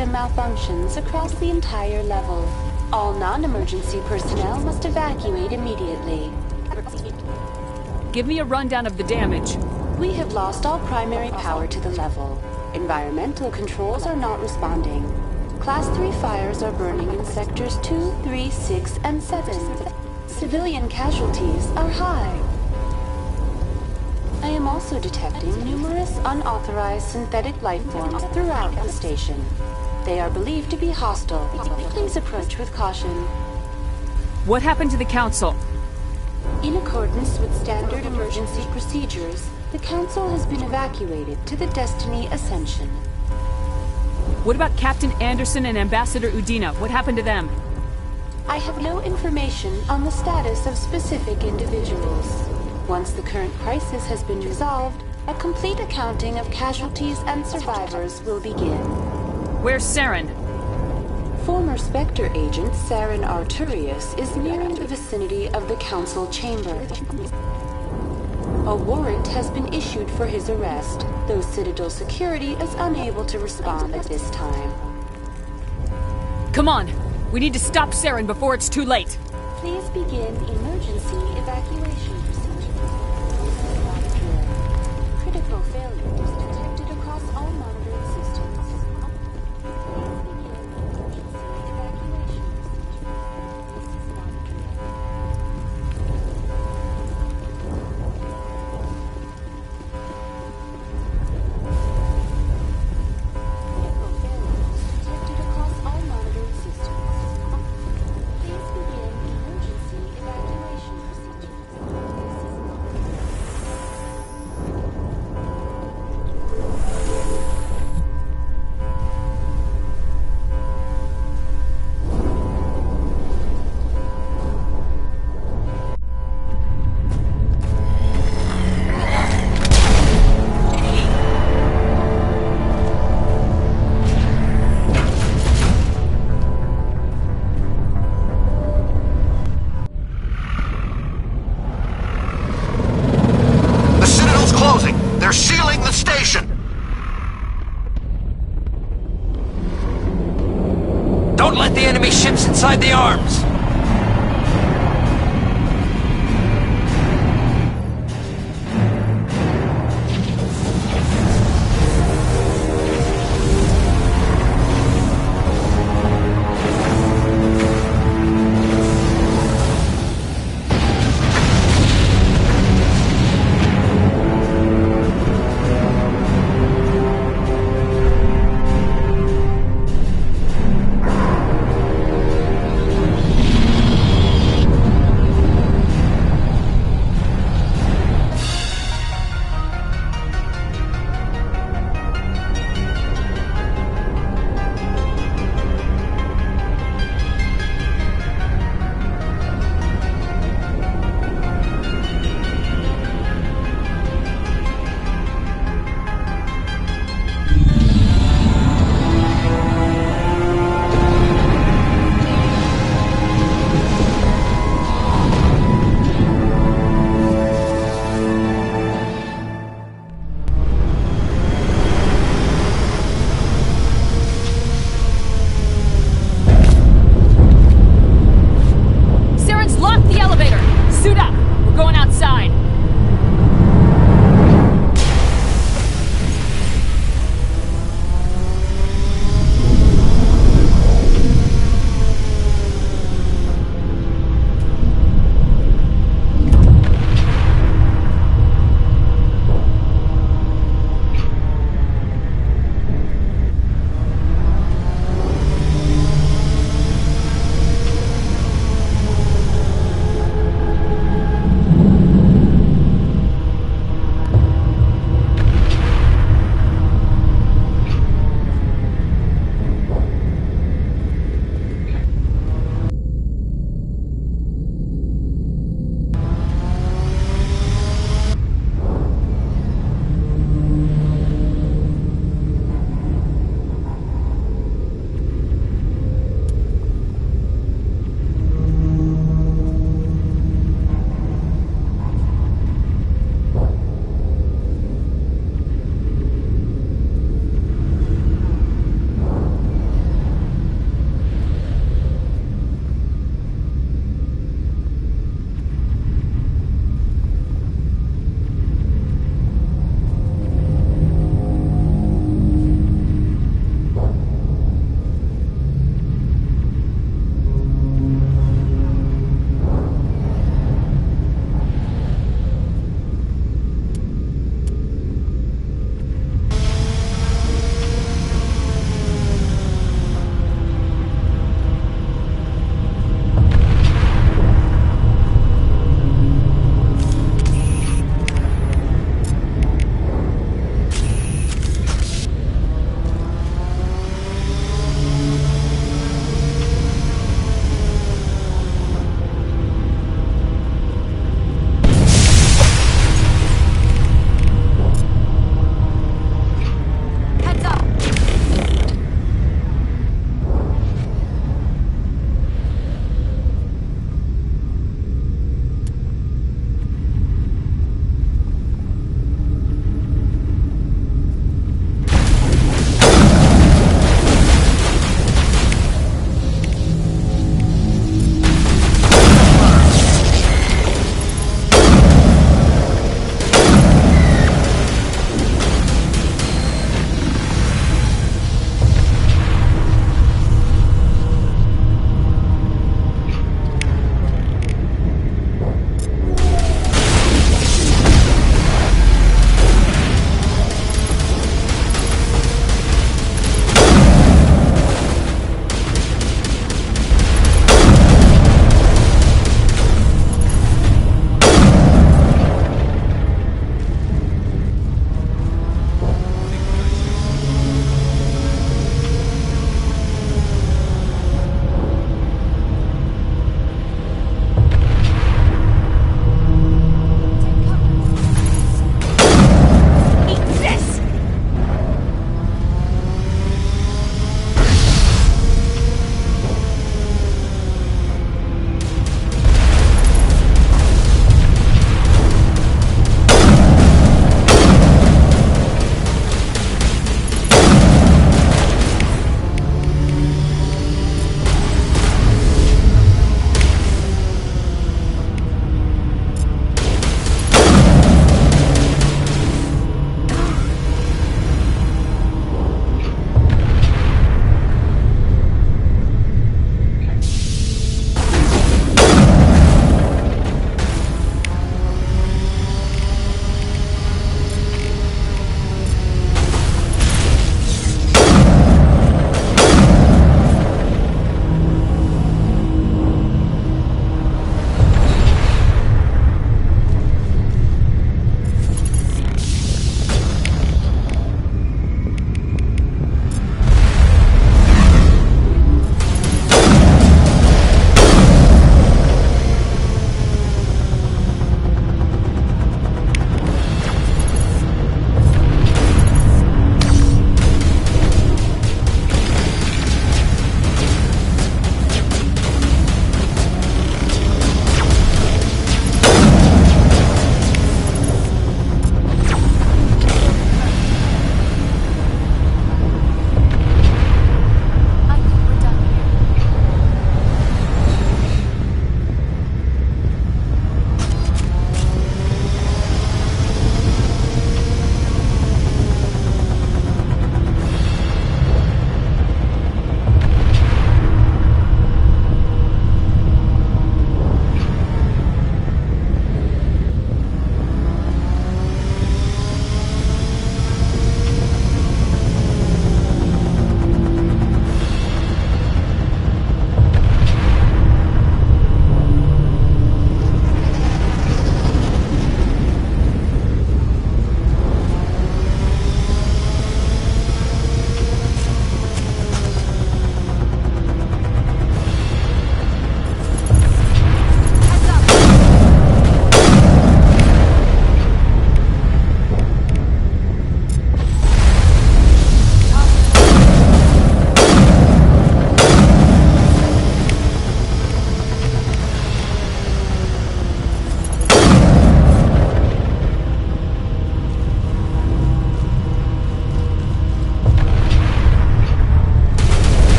system malfunctions across the entire level. All non-emergency personnel must evacuate immediately. Give me a rundown of the damage. We have lost all primary power to the level. Environmental controls are not responding. Class 3 fires are burning in sectors 2, 3, 6, and 7. Civilian casualties are high. I am also detecting numerous unauthorized synthetic life forms throughout the station. They are believed to be hostile. Please approach with caution. What happened to the Council? In accordance with standard emergency procedures, the Council has been evacuated to the Destiny Ascension. What about Captain Anderson and Ambassador Udina? What happened to them? I have no information on the status of specific individuals. Once the current crisis has been resolved, a complete accounting of casualties and survivors will begin. Where's Saren? Former Spectre agent Saren Arturius is nearing the vicinity of the Council chamber. A warrant has been issued for his arrest, though Citadel security is unable to respond at this time. Come on! We need to stop Saren before it's too late! Please begin emergency evacuation procedures. Critical failures detected across all monitoring systems. Please begin emergency evacuation procedures. This is not a drill. Critical failures detected across all monitoring systems. Please begin emergency evacuation procedures. This is not a drill. The Citadel's closing! They're sealing the station! Don't let the enemy ships inside the arms!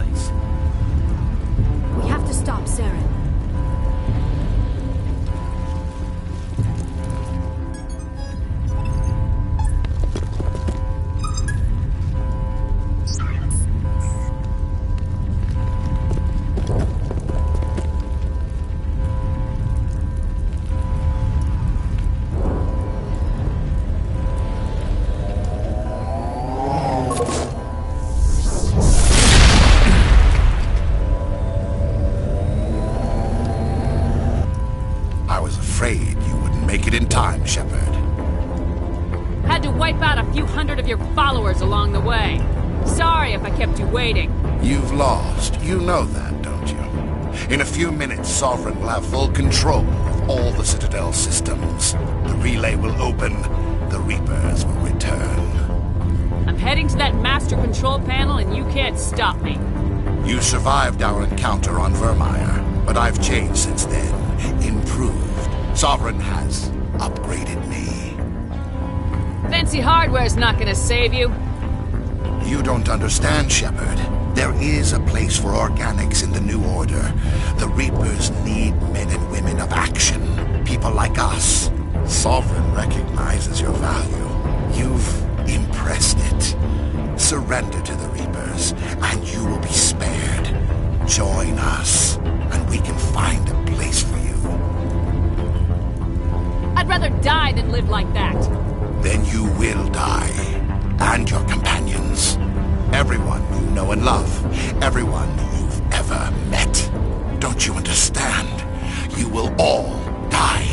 place. We have to stop Saren. Afraid you wouldn't make it in time, Shepard. Had to wipe out a few hundred of your followers along the way. Sorry if I kept you waiting. You've lost. You know that, don't you? In a few minutes, Sovereign will have full control of all the Citadel systems. The relay will open. The Reapers will return. I'm heading to that master control panel and you can't stop me. You survived our encounter on Vermeer, but I've changed since then. Improved. Sovereign has upgraded me. Fancy hardware's not gonna save you. You don't understand, Shepard. There is a place for organics in the New Order. The Reapers need men and women of action. People like us. Sovereign recognizes your value. You've impressed it. Surrender to the Reapers, and you will be spared. Join us, and we can find a place for you. I'd rather die than live like that. Then you will die. And your companions. Everyone you know and love. Everyone you've ever met. Don't you understand? You will all die.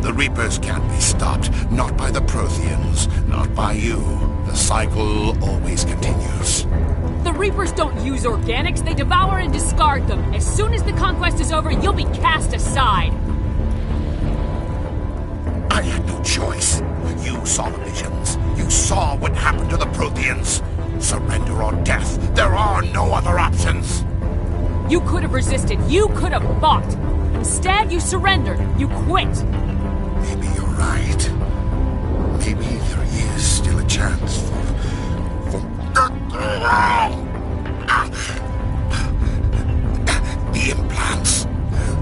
The Reapers can't be stopped. Not by the Protheans. Not by you. The cycle always continues. The Reapers don't use organics, they devour and discard them. As soon as the conquest is over, you'll be cast aside. I had no choice. You saw the visions. You saw what happened to the Protheans. Surrender or death. There are no other options. You could have resisted. You could have fought. Instead, you surrendered. You quit. Maybe you're right. Maybe there is still a chance for... The implants.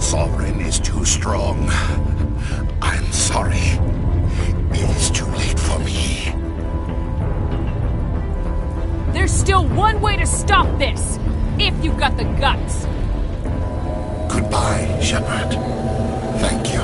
Sovereign is too strong. I'm sorry. It is too late for me. There's still one way to stop this, if you've got the guts. Goodbye, Shepard. Thank you.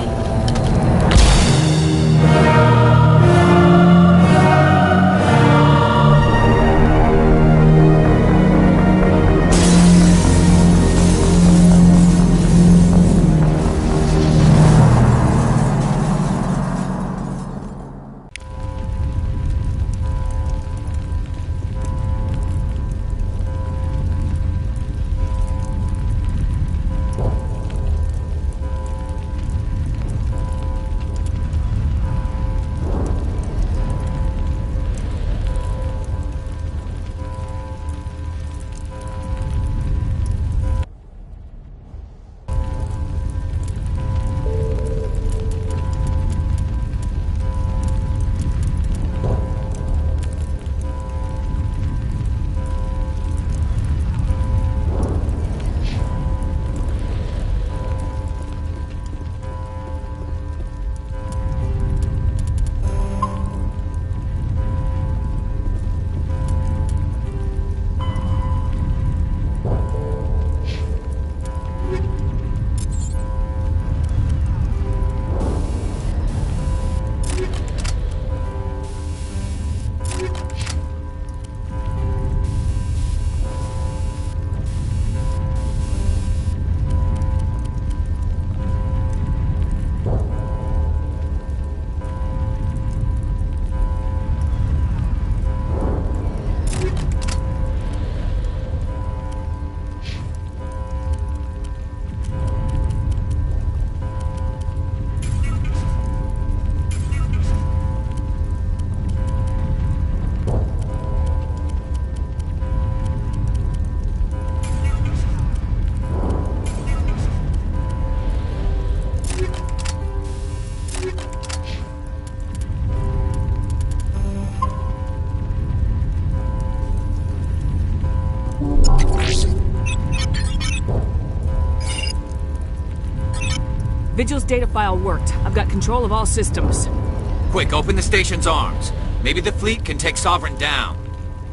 Vigil's data file worked. I've got control of all systems. Quick, open the station's arms. Maybe the fleet can take Sovereign down.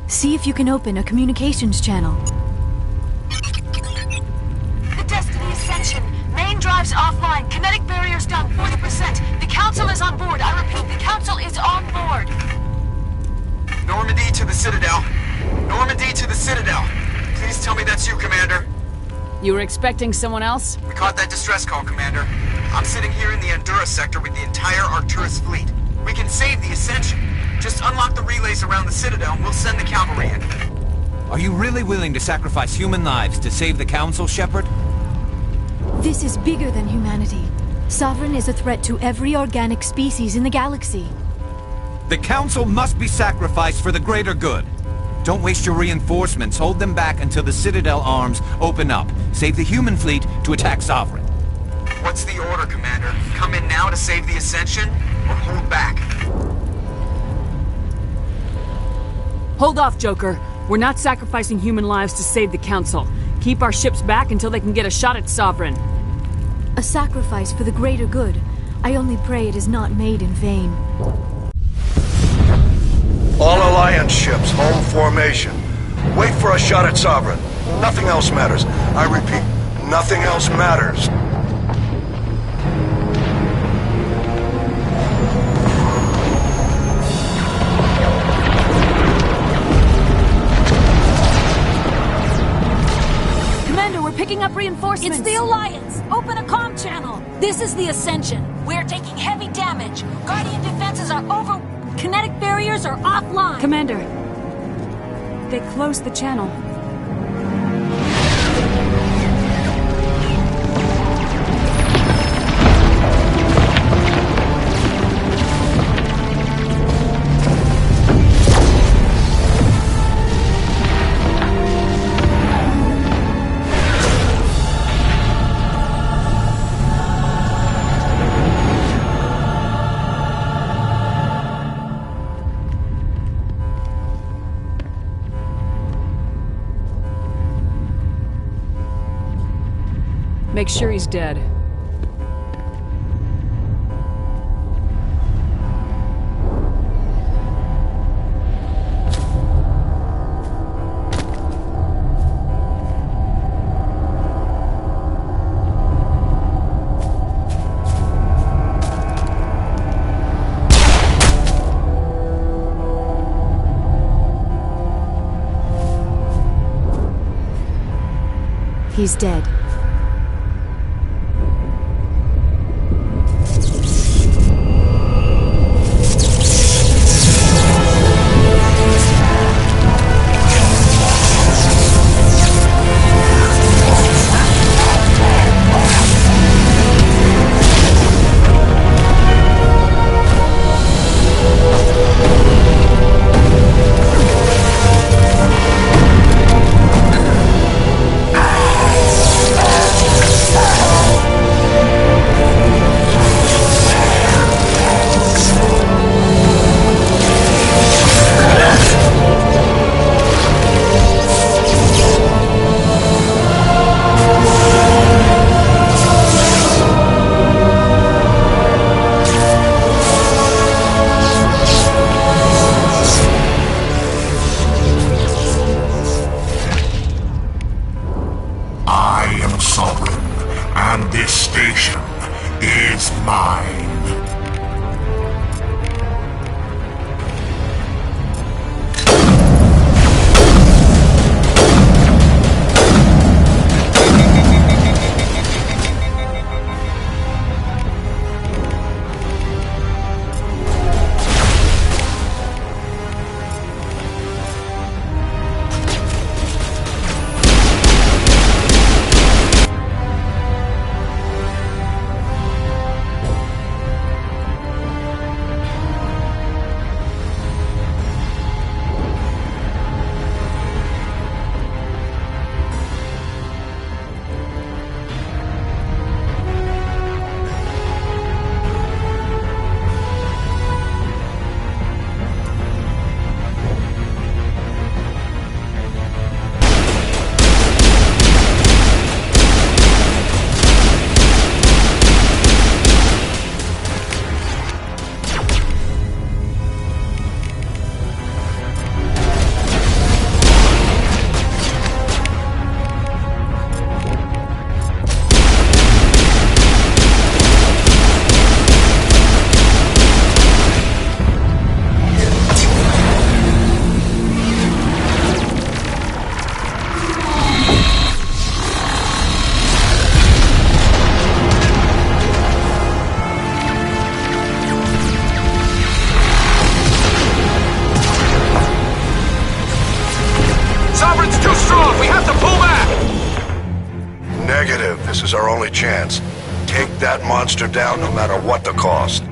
See if you can open a communications channel. The Destiny Ascension. Main drives offline. Kinetic barriers down 40%. The Council is on board. I repeat, the Council is on board. Normandy to the Citadel. Normandy to the Citadel. Please tell me that's you, Commander. You were expecting someone else? We caught that distress call, Commander. I'm sitting here in the Endura sector with the entire Arcturus fleet. We can save the Ascension. Just unlock the relays around the Citadel and we'll send the cavalry in. Are you really willing to sacrifice human lives to save the Council, Shepard? This is bigger than humanity. Sovereign is a threat to every organic species in the galaxy. The Council must be sacrificed for the greater good. Don't waste your reinforcements. Hold them back until the Citadel arms open up. Save the human fleet to attack Sovereign. What's the order, Commander? Come in now to save the Ascension, or hold back? Hold off, Joker. We're not sacrificing human lives to save the Council. Keep our ships back until they can get a shot at Sovereign. A sacrifice for the greater good. I only pray it is not made in vain. All Alliance ships, home formation. Wait for a shot at Sovereign. Nothing else matters. I repeat, nothing else matters. Commander, we're picking up reinforcements. It's the Alliance! Open a comm channel! This is the Ascension. We're taking heavy damage. Guardian defenses are over... Kinetic barriers are offline. Commander, they closed the channel. Make sure he's dead. He's dead. is our only chance. Take that monster down no matter what the cost.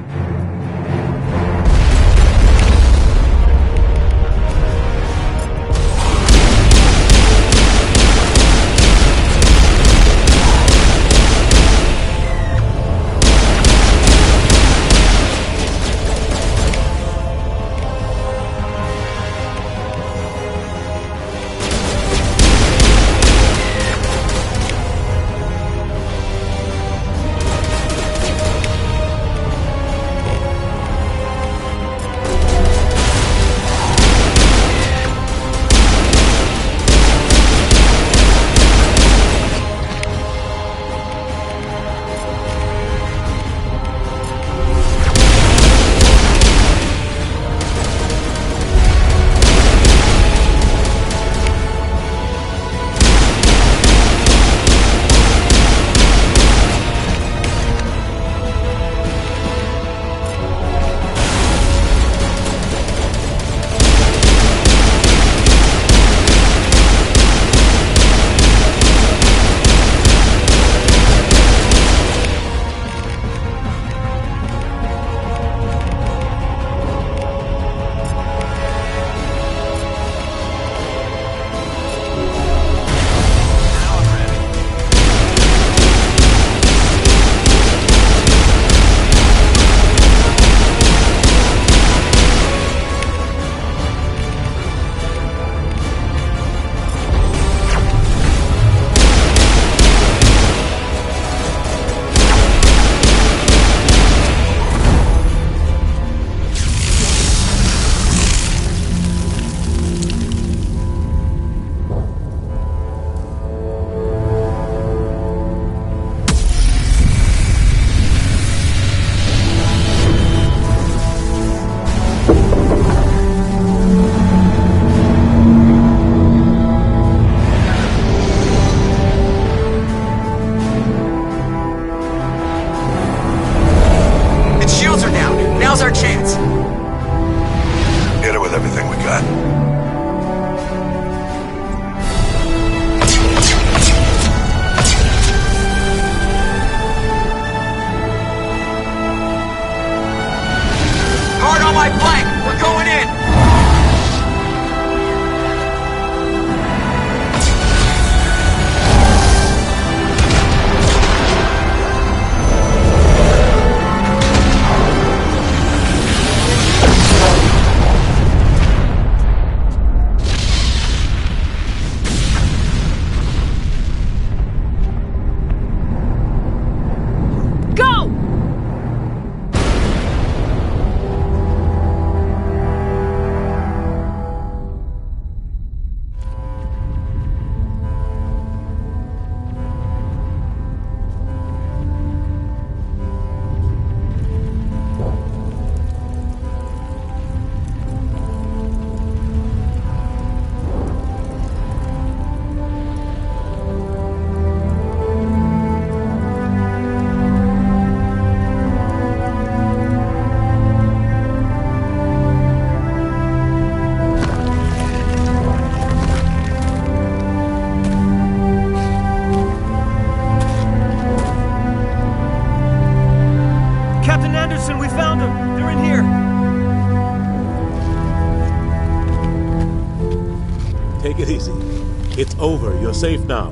It's over. You're safe now.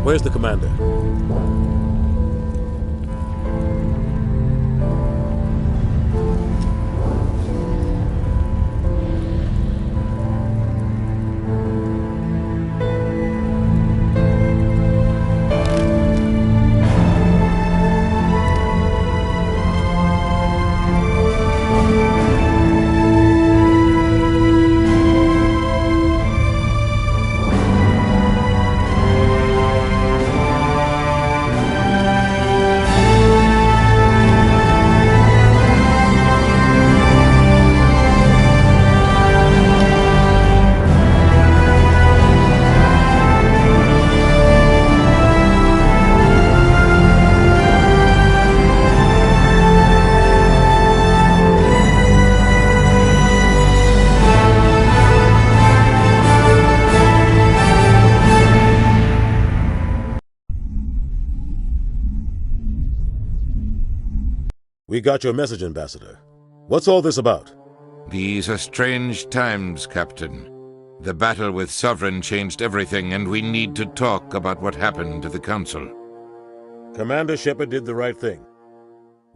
Where's the commander? We got your message, Ambassador. What's all this about? These are strange times, Captain. The battle with Sovereign changed everything, and we need to talk about what happened to the Council. Commander Shepard did the right thing.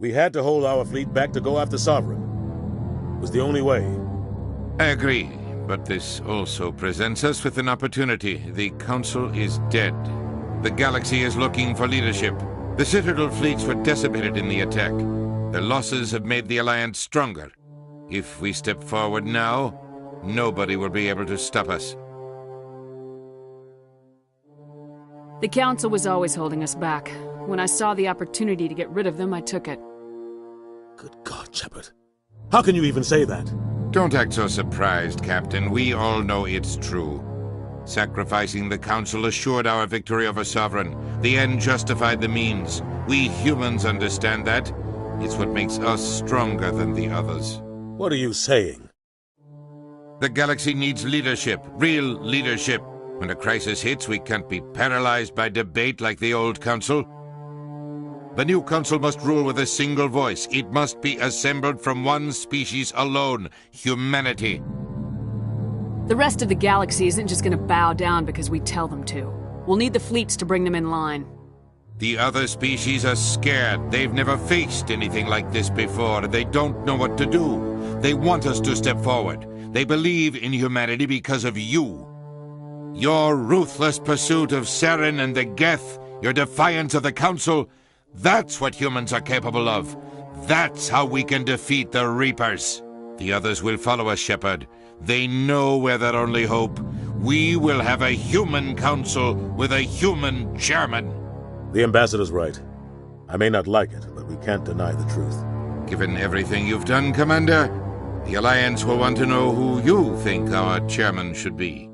We had to hold our fleet back to go after Sovereign. It was the only way. I agree, but this also presents us with an opportunity. The Council is dead. The galaxy is looking for leadership. The Citadel fleets were decimated in the attack. Their losses have made the Alliance stronger. If we step forward now, nobody will be able to stop us. The Council was always holding us back. When I saw the opportunity to get rid of them, I took it. Good God, Shepard. How can you even say that? Don't act so surprised, Captain. We all know it's true. Sacrificing the Council assured our victory over Sovereign. The end justified the means. We humans understand that. It's what makes us stronger than the others. What are you saying? The galaxy needs leadership, real leadership. When a crisis hits, we can't be paralyzed by debate like the old Council. The new Council must rule with a single voice. It must be assembled from one species alone, humanity. The rest of the galaxy isn't just gonna bow down because we tell them to. We'll need the fleets to bring them in line. The other species are scared. They've never faced anything like this before, and they don't know what to do. They want us to step forward. They believe in humanity because of you. Your ruthless pursuit of Saren and the Geth, your defiance of the Council, that's what humans are capable of. That's how we can defeat the Reapers. The others will follow us, Shepard. They know we're their only hope. We will have a human council with a human chairman. The Ambassador's right. I may not like it, but we can't deny the truth. Given everything you've done, Commander, the Alliance will want to know who you think our chairman should be.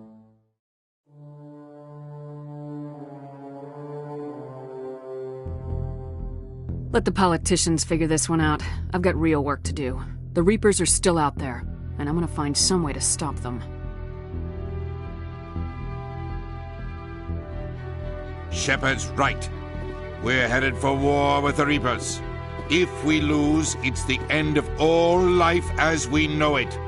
Let the politicians figure this one out. I've got real work to do. The Reapers are still out there, and I'm gonna find some way to stop them. Shepard's right. We're headed for war with the Reapers. If we lose, it's the end of all life as we know it.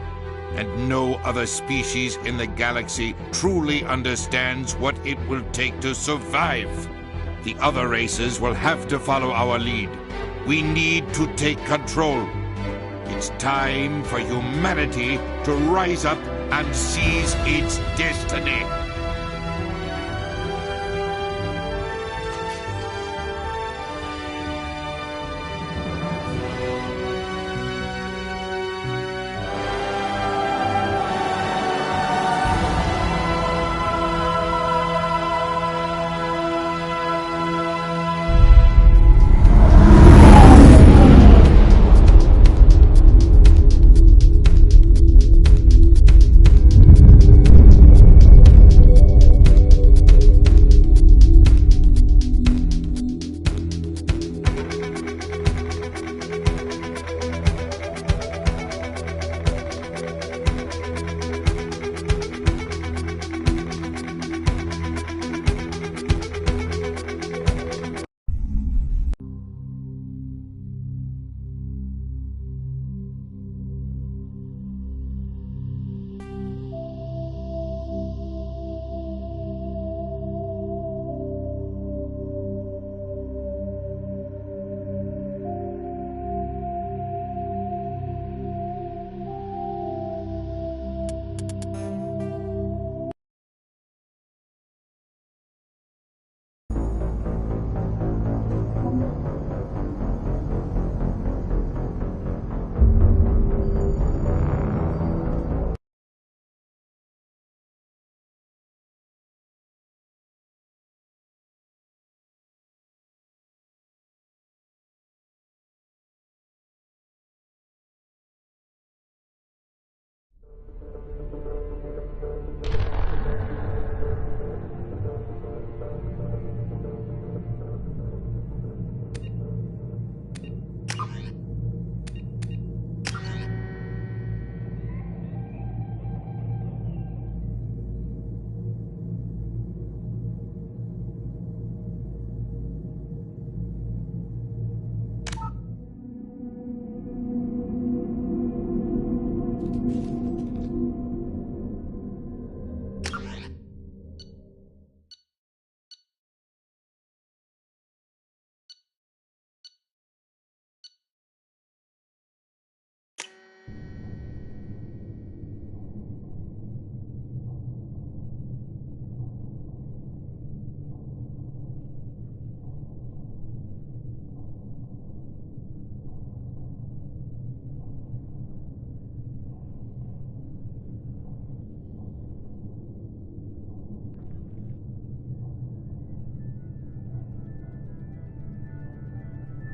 And no other species in the galaxy truly understands what it will take to survive. The other races will have to follow our lead. We need to take control. It's time for humanity to rise up and seize its destiny.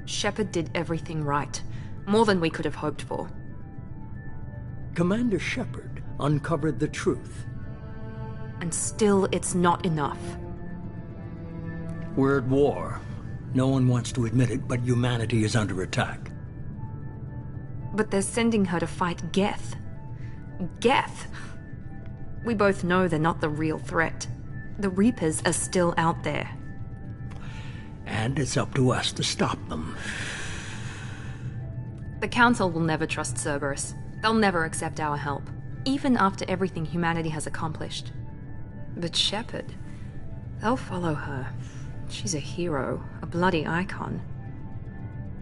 Shepard did everything right. More than we could have hoped for. Commander Shepard uncovered the truth. And still, it's not enough. We're at war. No one wants to admit it, but humanity is under attack. But they're sending her to fight Geth. Geth! We both know they're not the real threat. The Reapers are still out there. And it's up to us to stop them. The Council will never trust Cerberus. They'll never accept our help, even after everything humanity has accomplished. But Shepard, they'll follow her. She's a hero, a bloody icon.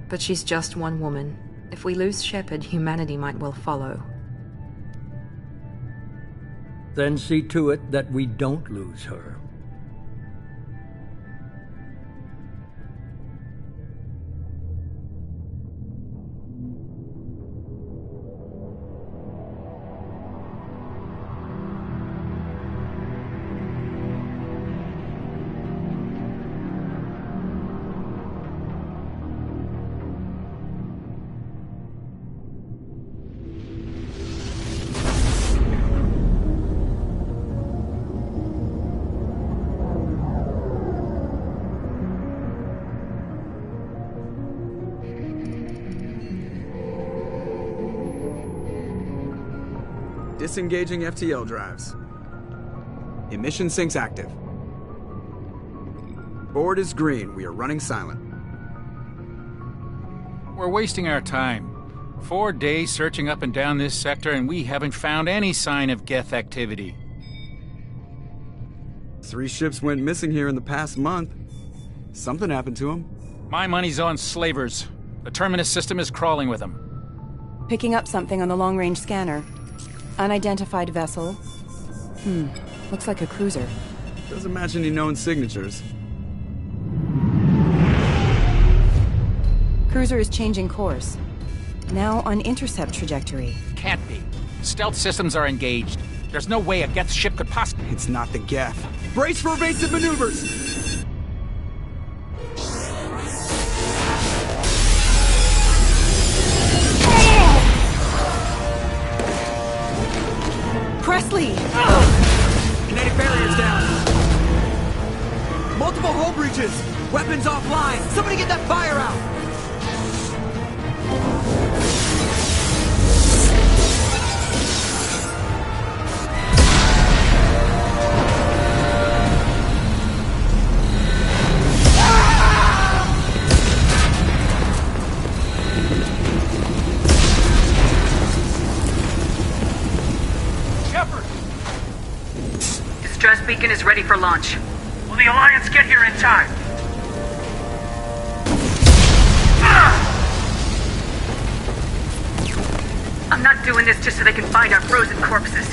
But she's just one woman. If we lose Shepard, humanity might well follow. Then see to it that we don't lose her. Disengaging FTL drives. Emission sinks active. Board is green. We are running silent. We're wasting our time. 4 days searching up and down this sector, and we haven't found any sign of Geth activity. 3 ships went missing here in the past month. Something happened to them. My money's on slavers. The Terminus system is crawling with them. Picking up something on the long-range scanner. Unidentified vessel. Looks like a cruiser. Doesn't match any known signatures. Cruiser is changing course. Now on intercept trajectory. Can't be. Stealth systems are engaged. There's no way a Geth ship could possibly... It's not the Geth. Brace for evasive maneuvers! Presley! Kinetic barriers down. Multiple hull breaches. Weapons offline. Somebody get that fire out. Distress beacon is ready for launch. Will the Alliance get here in time? I'm not doing this just so they can find our frozen corpses.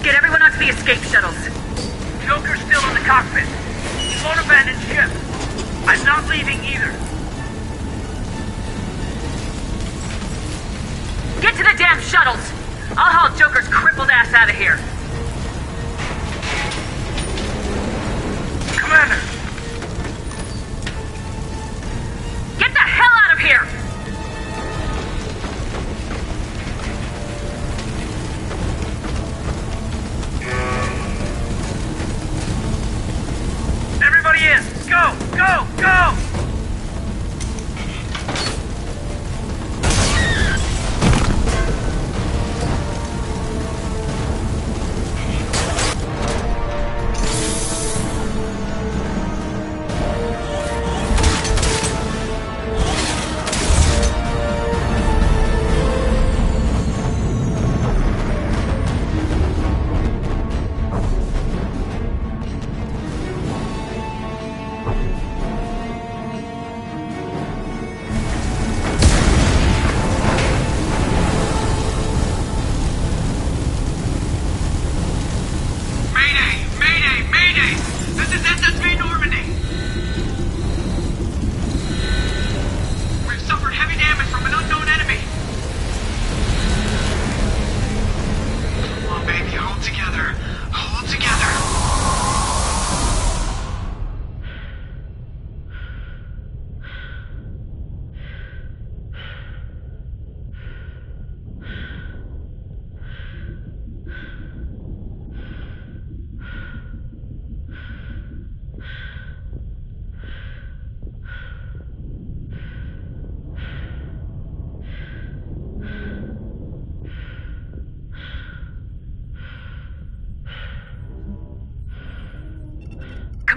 Get everyone onto the escape shuttles. Joker's still in the cockpit. He won't abandon ship. I'm not leaving either. Get to the damn shuttles! I'll haul Joker's crippled ass out of here. Commander! Get the hell out of here! Everybody in! Go! Go! Go!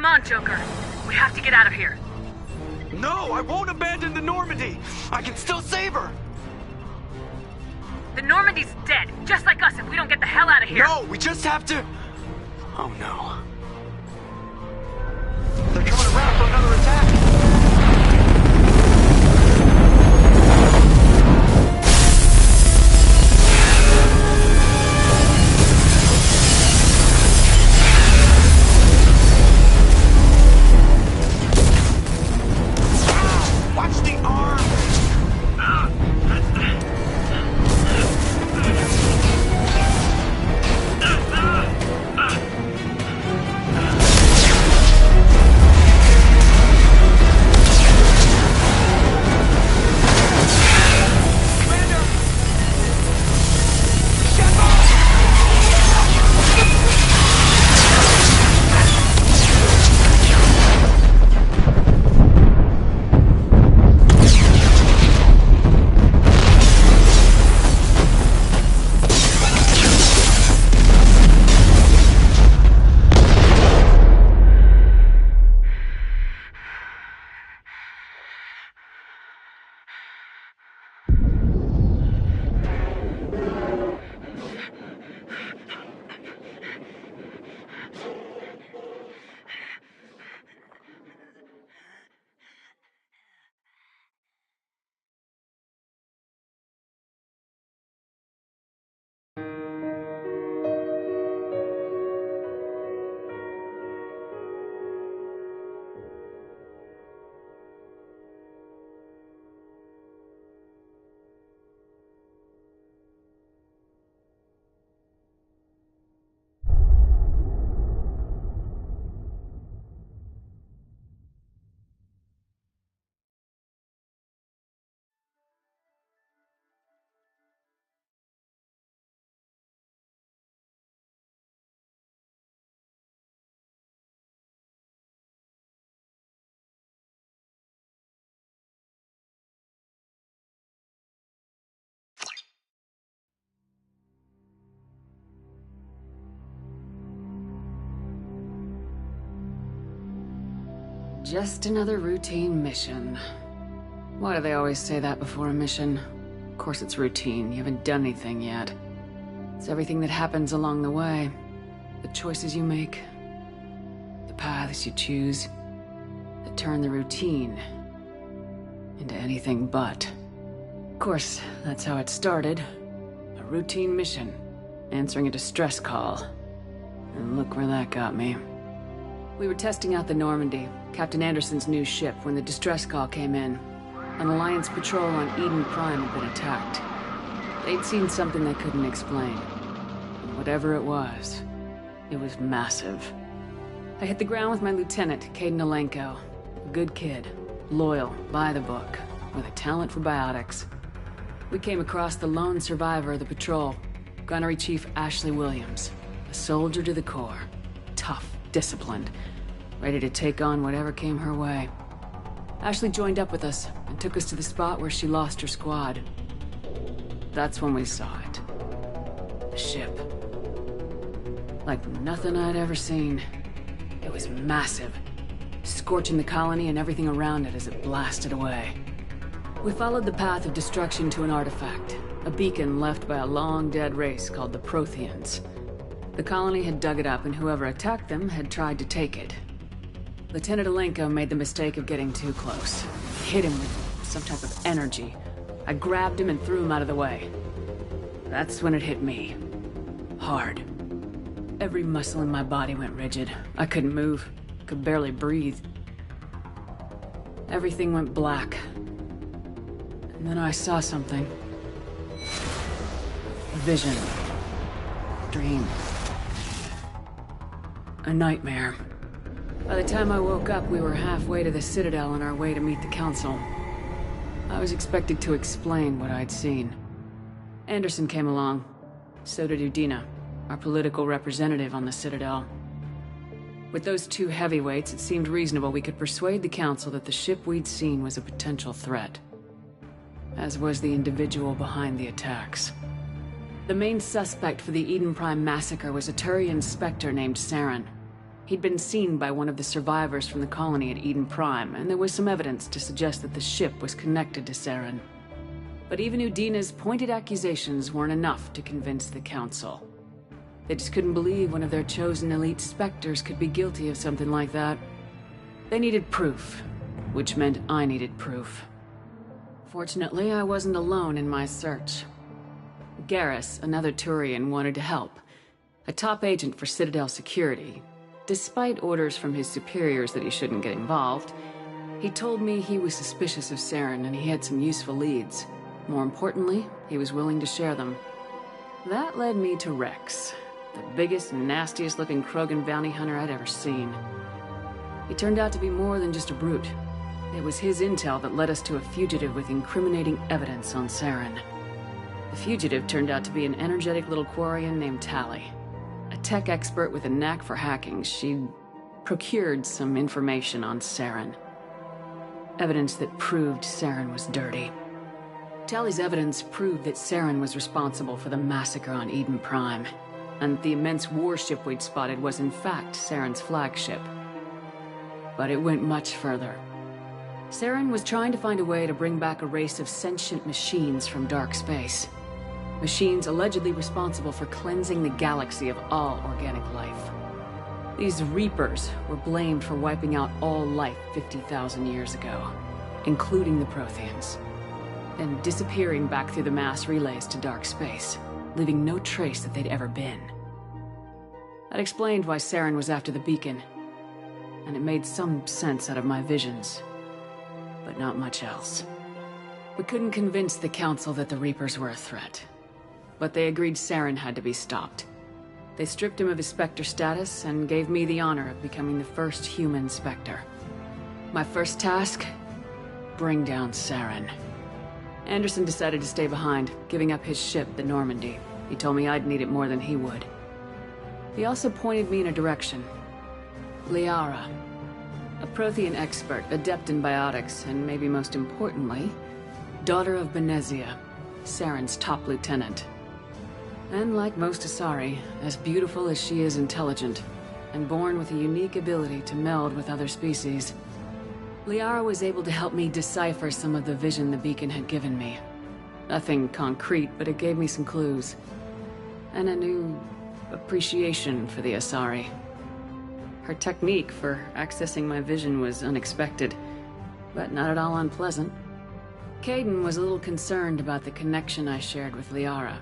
Come on, Joker. We have to get out of here. No, I won't abandon the Normandy. I can still save her. The Normandy's dead, just like us if we don't get the hell out of here. No, we just have to... Oh no. They're coming around for another attack. Watch the arm! Just another routine mission. Why do they always say that before a mission? Of course it's routine, you haven't done anything yet. It's everything that happens along the way. The choices you make, the paths you choose, that turn the routine into anything but. Of course, that's how it started. A routine mission, answering a distress call. And look where that got me. We were testing out the Normandy, Captain Anderson's new ship, when the distress call came in. An Alliance patrol on Eden Prime had been attacked. They'd seen something they couldn't explain. And whatever it was massive. I hit the ground with my lieutenant, Caden Alenko. A good kid, loyal, by the book, with a talent for biotics. We came across the lone survivor of the patrol, Gunnery Chief Ashley Williams. A soldier to the core. Tough, disciplined, ready to take on whatever came her way. Ashley joined up with us and took us to the spot where she lost her squad. That's when we saw it. The ship. Like nothing I'd ever seen. It was massive, scorching the colony and everything around it as it blasted away. We followed the path of destruction to an artifact, a beacon left by a long-dead race called the Protheans. The colony had dug it up, and whoever attacked them had tried to take it. Lieutenant Alenko made the mistake of getting too close. Hit him with some type of energy. I grabbed him and threw him out of the way. That's when it hit me. Hard. Every muscle in my body went rigid. I couldn't move. Could barely breathe. Everything went black. And then I saw something. A vision. Dream. A nightmare. By the time I woke up, we were halfway to the Citadel on our way to meet the Council. I was expected to explain what I'd seen. Anderson came along. So did Udina, our political representative on the Citadel. With those two heavyweights, it seemed reasonable we could persuade the Council that the ship we'd seen was a potential threat. As was the individual behind the attacks. The main suspect for the Eden Prime massacre was a Turian Spectre named Saren. He'd been seen by one of the survivors from the colony at Eden Prime, and there was some evidence to suggest that the ship was connected to Saren. But even Udina's pointed accusations weren't enough to convince the Council. They just couldn't believe one of their chosen elite Spectres could be guilty of something like that. They needed proof, which meant I needed proof. Fortunately, I wasn't alone in my search. Garrus, another Turian, wanted to help. A top agent for Citadel security. Despite orders from his superiors that he shouldn't get involved, he told me he was suspicious of Saren and he had some useful leads. More importantly, he was willing to share them. That led me to Rex, the biggest and nastiest looking Krogan bounty hunter I'd ever seen. He turned out to be more than just a brute. It was his intel that led us to a fugitive with incriminating evidence on Saren. The fugitive turned out to be an energetic little Quarian named Tali. A tech expert with a knack for hacking, she'd procured some information on Saren. Evidence that proved Saren was dirty. Tali's evidence proved that Saren was responsible for the massacre on Eden Prime, and the immense warship we'd spotted was in fact Saren's flagship. But it went much further. Saren was trying to find a way to bring back a race of sentient machines from dark space. Machines allegedly responsible for cleansing the galaxy of all organic life. These Reapers were blamed for wiping out all life 50,000 years ago, including the Protheans, then disappearing back through the mass relays to dark space, leaving no trace that they'd ever been. That explained why Saren was after the beacon, and it made some sense out of my visions, but not much else. We couldn't convince the Council that the Reapers were a threat, but they agreed Saren had to be stopped. They stripped him of his Spectre status and gave me the honor of becoming the first human Spectre. My first task? Bring down Saren. Anderson decided to stay behind, giving up his ship, the Normandy. He told me I'd need it more than he would. He also pointed me in a direction. Liara. A Prothean expert, adept in biotics, and maybe most importantly, daughter of Benezia, Saren's top lieutenant. And like most Asari, as beautiful as she is intelligent, and born with a unique ability to meld with other species, Liara was able to help me decipher some of the vision the beacon had given me. Nothing concrete, but it gave me some clues. And a new appreciation for the Asari. Her technique for accessing my vision was unexpected, but not at all unpleasant. Kaidan was a little concerned about the connection I shared with Liara.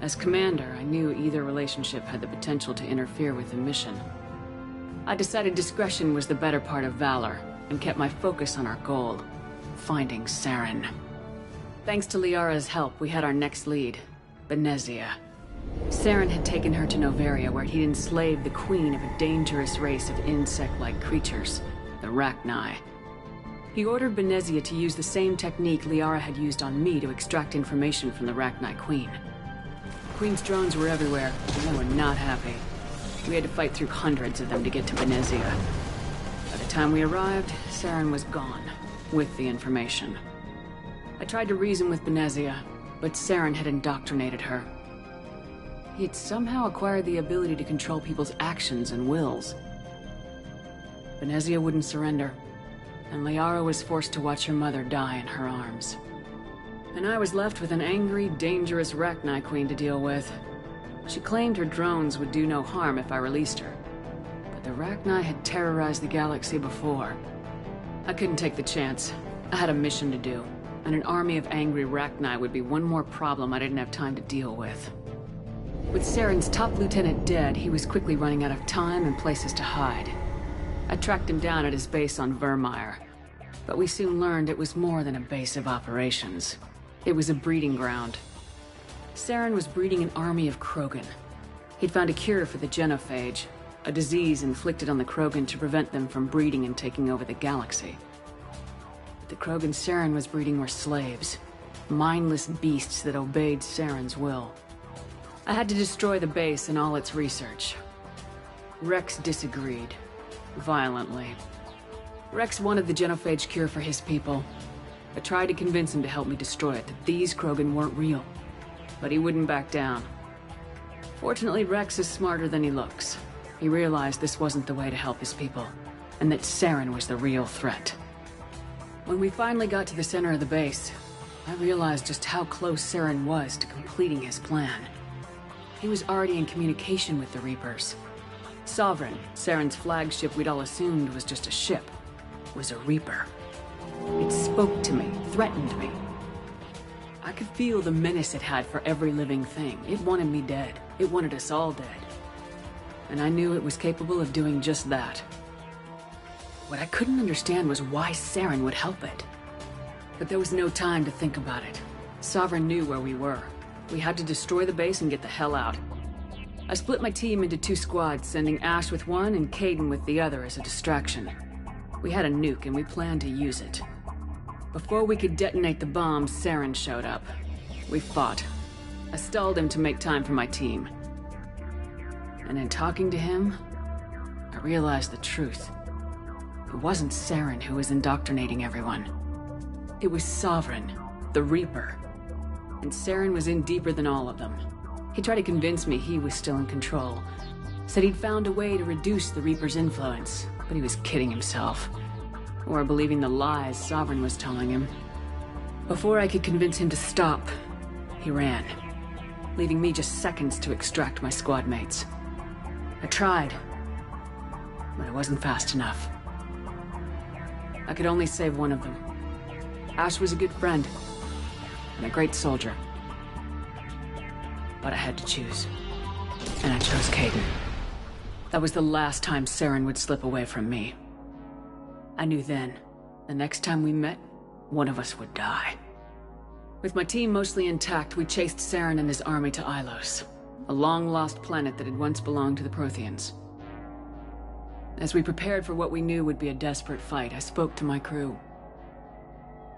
As commander, I knew either relationship had the potential to interfere with the mission. I decided discretion was the better part of valor, and kept my focus on our goal, finding Saren. Thanks to Liara's help, we had our next lead, Benezia. Saren had taken her to Noveria, where he'd enslaved the queen of a dangerous race of insect-like creatures, the Rachni. He ordered Benezia to use the same technique Liara had used on me to extract information from the Rachni queen. The queen's drones were everywhere, and they were not happy. We had to fight through hundreds of them to get to Benezia. By the time we arrived, Saren was gone, with the information. I tried to reason with Benezia, but Saren had indoctrinated her. He had somehow acquired the ability to control people's actions and wills. Benezia wouldn't surrender, and Liara was forced to watch her mother die in her arms. And I was left with an angry, dangerous Rachni queen to deal with. She claimed her drones would do no harm if I released her. But the Rachni had terrorized the galaxy before. I couldn't take the chance. I had a mission to do, and an army of angry Rachni would be one more problem I didn't have time to deal with. With Saren's top lieutenant dead, he was quickly running out of time and places to hide. I tracked him down at his base on Vermeer, but we soon learned it was more than a base of operations. It was a breeding ground. Saren was breeding an army of Krogan. He'd found a cure for the genophage, a disease inflicted on the Krogan to prevent them from breeding and taking over the galaxy. But the Krogan Saren was breeding were slaves, mindless beasts that obeyed Saren's will. I had to destroy the base and all its research. Rex disagreed, violently. Rex wanted the genophage cure for his people. I tried to convince him to help me destroy it, that these Krogan weren't real. But he wouldn't back down. Fortunately, Rex is smarter than he looks. He realized this wasn't the way to help his people, and that Saren was the real threat. When we finally got to the center of the base, I realized just how close Saren was to completing his plan. He was already in communication with the Reapers. Sovereign, Saren's flagship we'd all assumed was just a ship, was a Reaper. It spoke to me, threatened me. I could feel the menace it had for every living thing. It wanted me dead. It wanted us all dead. And I knew it was capable of doing just that. What I couldn't understand was why Saren would help it. But there was no time to think about it. Sovereign knew where we were. We had to destroy the base and get the hell out. I split my team into 2 squads, sending Ash with one and Caden with the other as a distraction. We had a nuke and we planned to use it. Before we could detonate the bombs, Saren showed up. We fought. I stalled him to make time for my team. And in talking to him, I realized the truth. It wasn't Saren who was indoctrinating everyone. It was Sovereign, the Reaper. And Saren was in deeper than all of them. He tried to convince me he was still in control. Said he'd found a way to reduce the Reaper's influence, but he was kidding himself. Or believing the lies Sovereign was telling him. Before I could convince him to stop, he ran, leaving me just seconds to extract my squad mates. I tried, but I wasn't fast enough. I could only save one of them. Ash was a good friend, and a great soldier. But I had to choose, and I chose Caden. That was the last time Saren would slip away from me. I knew then, the next time we met, one of us would die. With my team mostly intact, we chased Saren and his army to Ilos, a long-lost planet that had once belonged to the Protheans. As we prepared for what we knew would be a desperate fight, I spoke to my crew.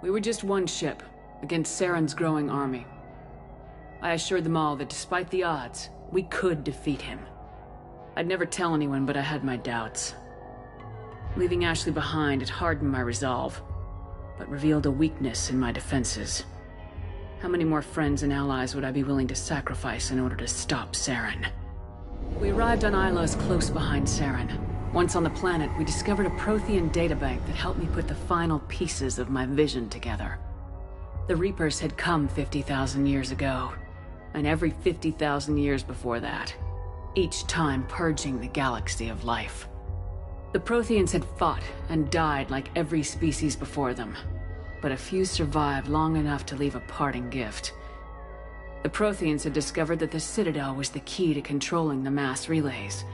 We were just one ship, against Saren's growing army. I assured them all that despite the odds, we could defeat him. I'd never tell anyone, but I had my doubts. Leaving Ashley behind, it hardened my resolve, but revealed a weakness in my defenses. How many more friends and allies would I be willing to sacrifice in order to stop Saren? We arrived on Ilos close behind Saren. Once on the planet, we discovered a Prothean databank that helped me put the final pieces of my vision together. The Reapers had come 50,000 years ago, and every 50,000 years before that, each time purging the galaxy of life. The Protheans had fought and died like every species before them, but a few survived long enough to leave a parting gift. The Protheans had discovered that the Citadel was the key to controlling the mass relays.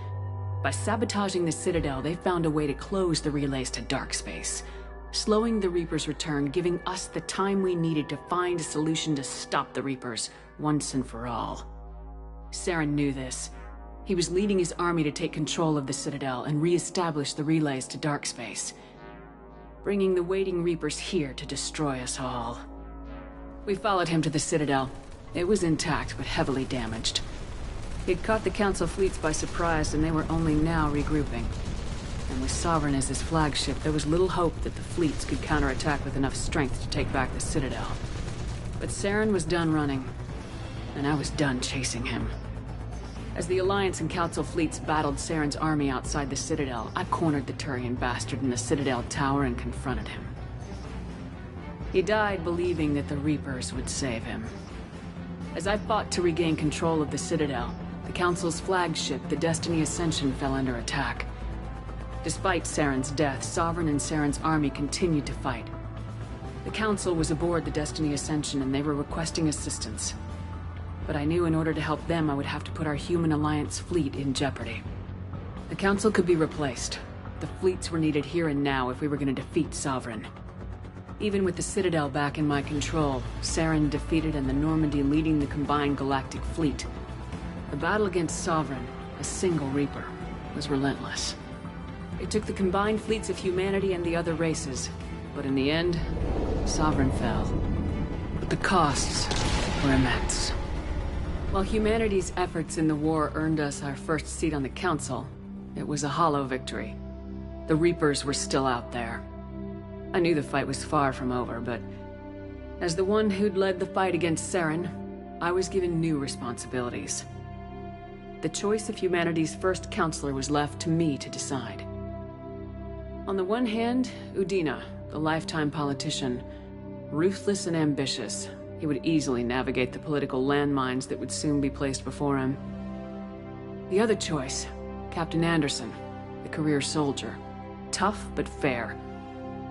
By sabotaging the Citadel, they found a way to close the relays to dark space, slowing the Reapers' return, giving us the time we needed to find a solution to stop the Reapers once and for all. Saren knew this. He was leading his army to take control of the Citadel and re-establish the relays to dark space, bringing the waiting Reapers here to destroy us all. We followed him to the Citadel. It was intact, but heavily damaged. He'd caught the Council fleets by surprise, and they were only now regrouping. And with Sovereign as his flagship, there was little hope that the fleets could counterattack with enough strength to take back the Citadel. But Saren was done running, and I was done chasing him. As the Alliance and Council fleets battled Saren's army outside the Citadel, I cornered the Turian bastard in the Citadel tower and confronted him. He died believing that the Reapers would save him. As I fought to regain control of the Citadel, the Council's flagship, the Destiny Ascension, fell under attack. Despite Saren's death, Sovereign and Saren's army continued to fight. The Council was aboard the Destiny Ascension and they were requesting assistance. But I knew in order to help them, I would have to put our human Alliance fleet in jeopardy. The Council could be replaced. The fleets were needed here and now if we were going to defeat Sovereign. Even with the Citadel back in my control, Saren defeated and the Normandy leading the combined galactic fleet. The battle against Sovereign, a single Reaper, was relentless. It took the combined fleets of humanity and the other races, but in the end, Sovereign fell. But the costs were immense. While humanity's efforts in the war earned us our first seat on the Council, it was a hollow victory. The Reapers were still out there. I knew the fight was far from over, but as the one who'd led the fight against Saren, I was given new responsibilities. the choice of humanity's first counselor was left to me to decide. On the one hand, Udina, the lifetime politician. Ruthless and ambitious, he would easily navigate the political landmines that would soon be placed before him. The other choice, Captain Anderson, the career soldier. Tough but fair,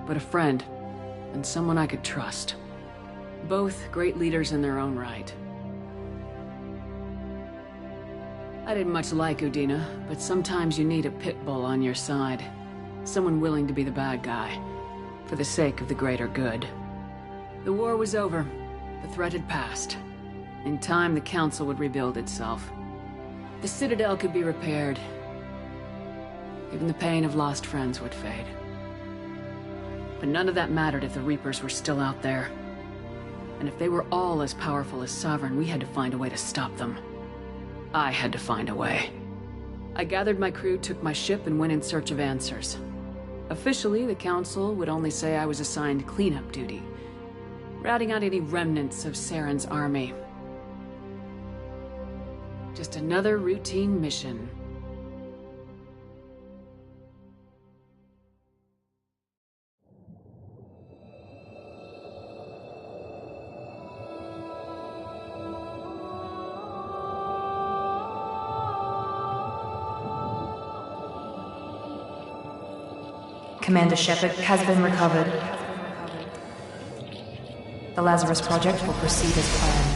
but a friend, and someone I could trust. Both great leaders in their own right. I didn't much like Udina, but sometimes you need a pit bull on your side. Someone willing to be the bad guy, for the sake of the greater good. The war was over. The threat had passed. In time, the Council would rebuild itself. The Citadel could be repaired. Even the pain of lost friends would fade. But none of that mattered if the Reapers were still out there. And if they were all as powerful as Sovereign, we had to find a way to stop them. I had to find a way. I gathered my crew, took my ship, and went in search of answers. Officially, the Council would only say I was assigned cleanup duty, routing out any remnants of Saren's army. Just another routine mission. Commander Shepard has been recovered. The Lazarus Project will proceed as planned.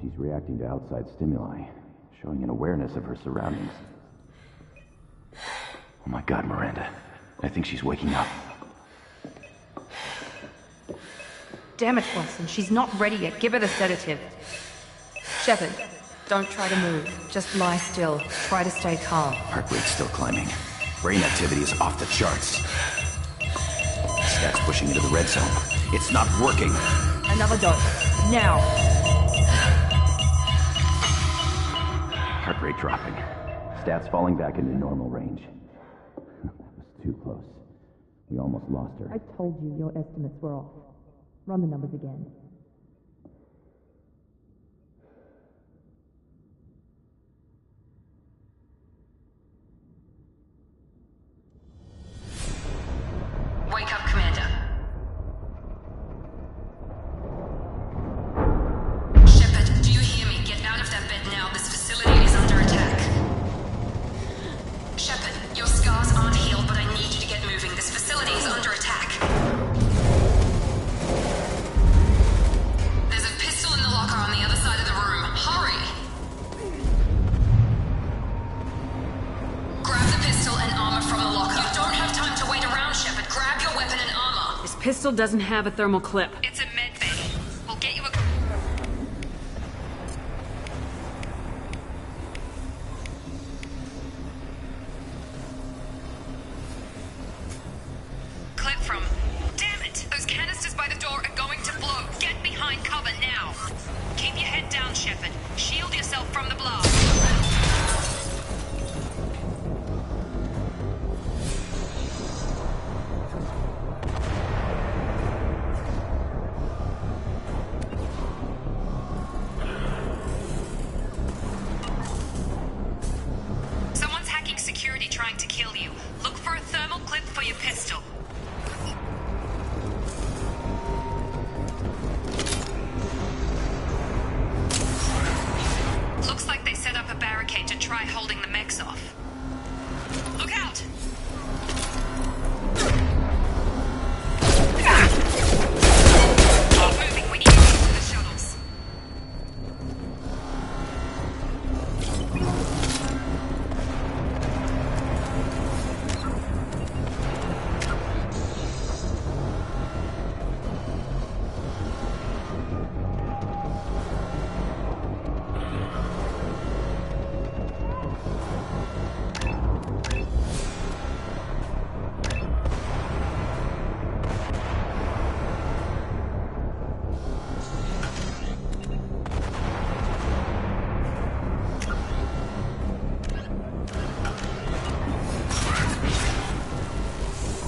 she's reacting to outside stimuli, showing an awareness of her surroundings. Oh my god, Miranda. I think she's waking up. Damn it, Watson. She's not ready yet. Give her the sedative. Shepard, don't try to move. Just lie still. Try to stay calm. Heart rate's still climbing. Brain activity is off the charts. Stats pushing into the red zone. It's not working. Another dose. Now. Heart rate dropping. Stats falling back into normal range. That was too close. We almost lost her. I told you your estimates were off. Run the numbers again. Wake up, Commander. Shepard, do you hear me? Get out of that bed now. This facility is under attack. Shepard, your scars aren't healed, but I need you to get moving. This facility is under attack. There's a pistol in the locker on the other side of the room. Hurry! Grab the pistol and armor from the locker. You don't have time to wait around, Shepard. Grab your weapon and armor. This pistol doesn't have a thermal clip. It's a med bay. We'll get you a... clip from... Damn it! Those canisters by the door are going to blow. Get behind cover now. Keep your head down, Shepard. Shield yourself from the blast. Someone's hacking security trying to kill you. Look for a thermal clip for your pistol. Looks like they set up a barricade to try holding the mechs off. Look out! Keep moving, we need to get to the shuttles.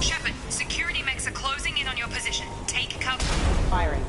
Shepard, security mechs are closing in on your position. Take cover. Firing.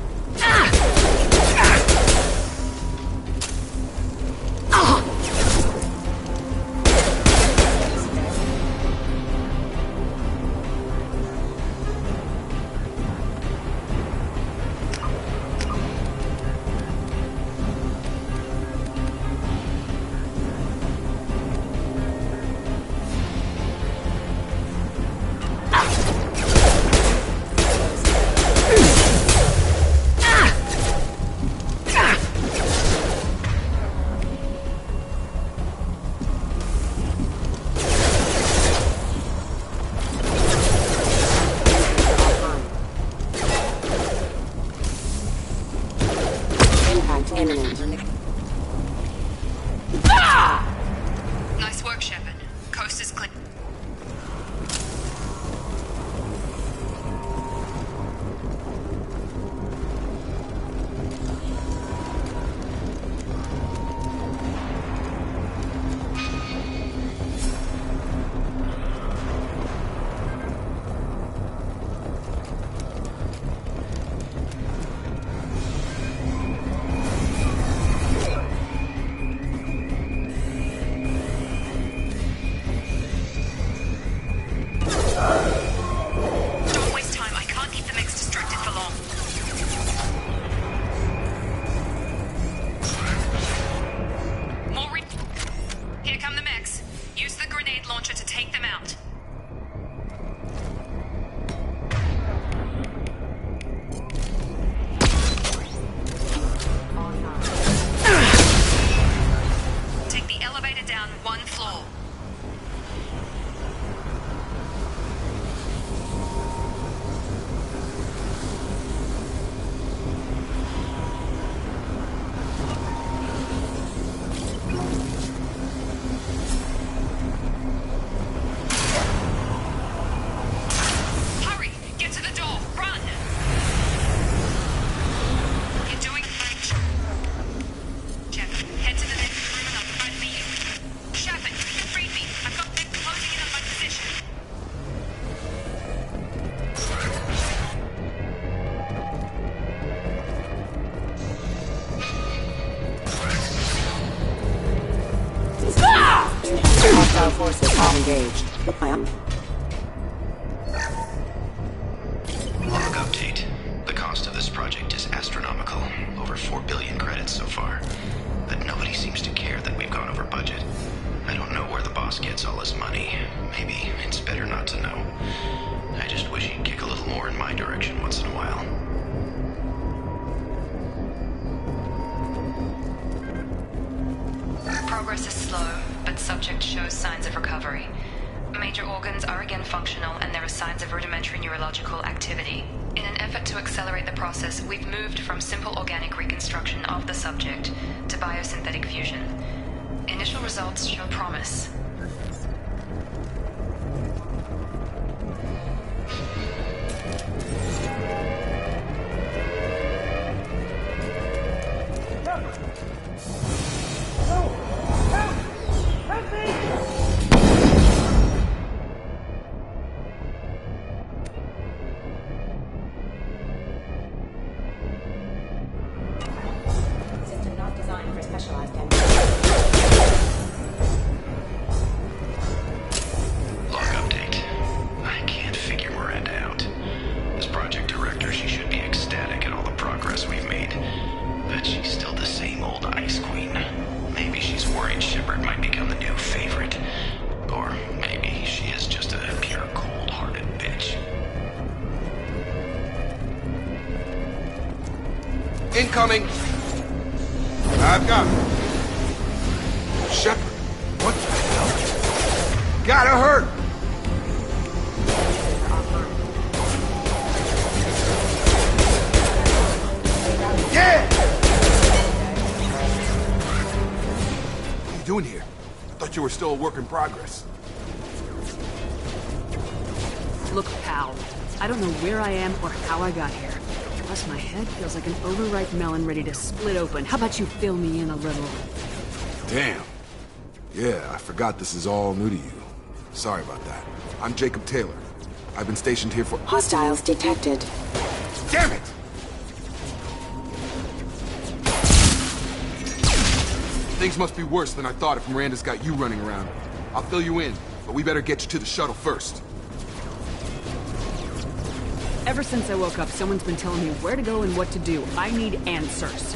Impact imminent. Nice work, Shepard. Coast is clear. 1 floor. Hostile forces are engaged. Log update. The cost of this project is astronomical. Over 4 billion credits so far. But nobody seems to care that we've gone over budget. I don't know where the boss gets all his money. Maybe it's better not to know. I just wish he'd kick a little more in my direction once in a while. Progress is slow, but subject shows signs of recovery. Major organs are again functional, and there are signs of rudimentary neurological activity. In an effort to accelerate the process, we've moved from simple organic reconstruction of the subject to biosynthetic fusion. Initial results show promise. Incoming! I've got him. Shepard, what the hell? Gotta hurt! Yeah! What are you doing here? I thought you were still a work in progress. Look, pal, I don't know where I am or how I got here. Plus, my head feels like an overripe melon ready to split open. How about you fill me in a little? Damn. Yeah, I forgot this is all new to you. Sorry about that. I'm Jacob Taylor. I've been stationed here for— Hostiles detected. Damn it! Things must be worse than I thought if Miranda's got you running around. I'll fill you in, but we better get you to the shuttle first. Ever since I woke up, someone's been telling me where to go and what to do. I need answers.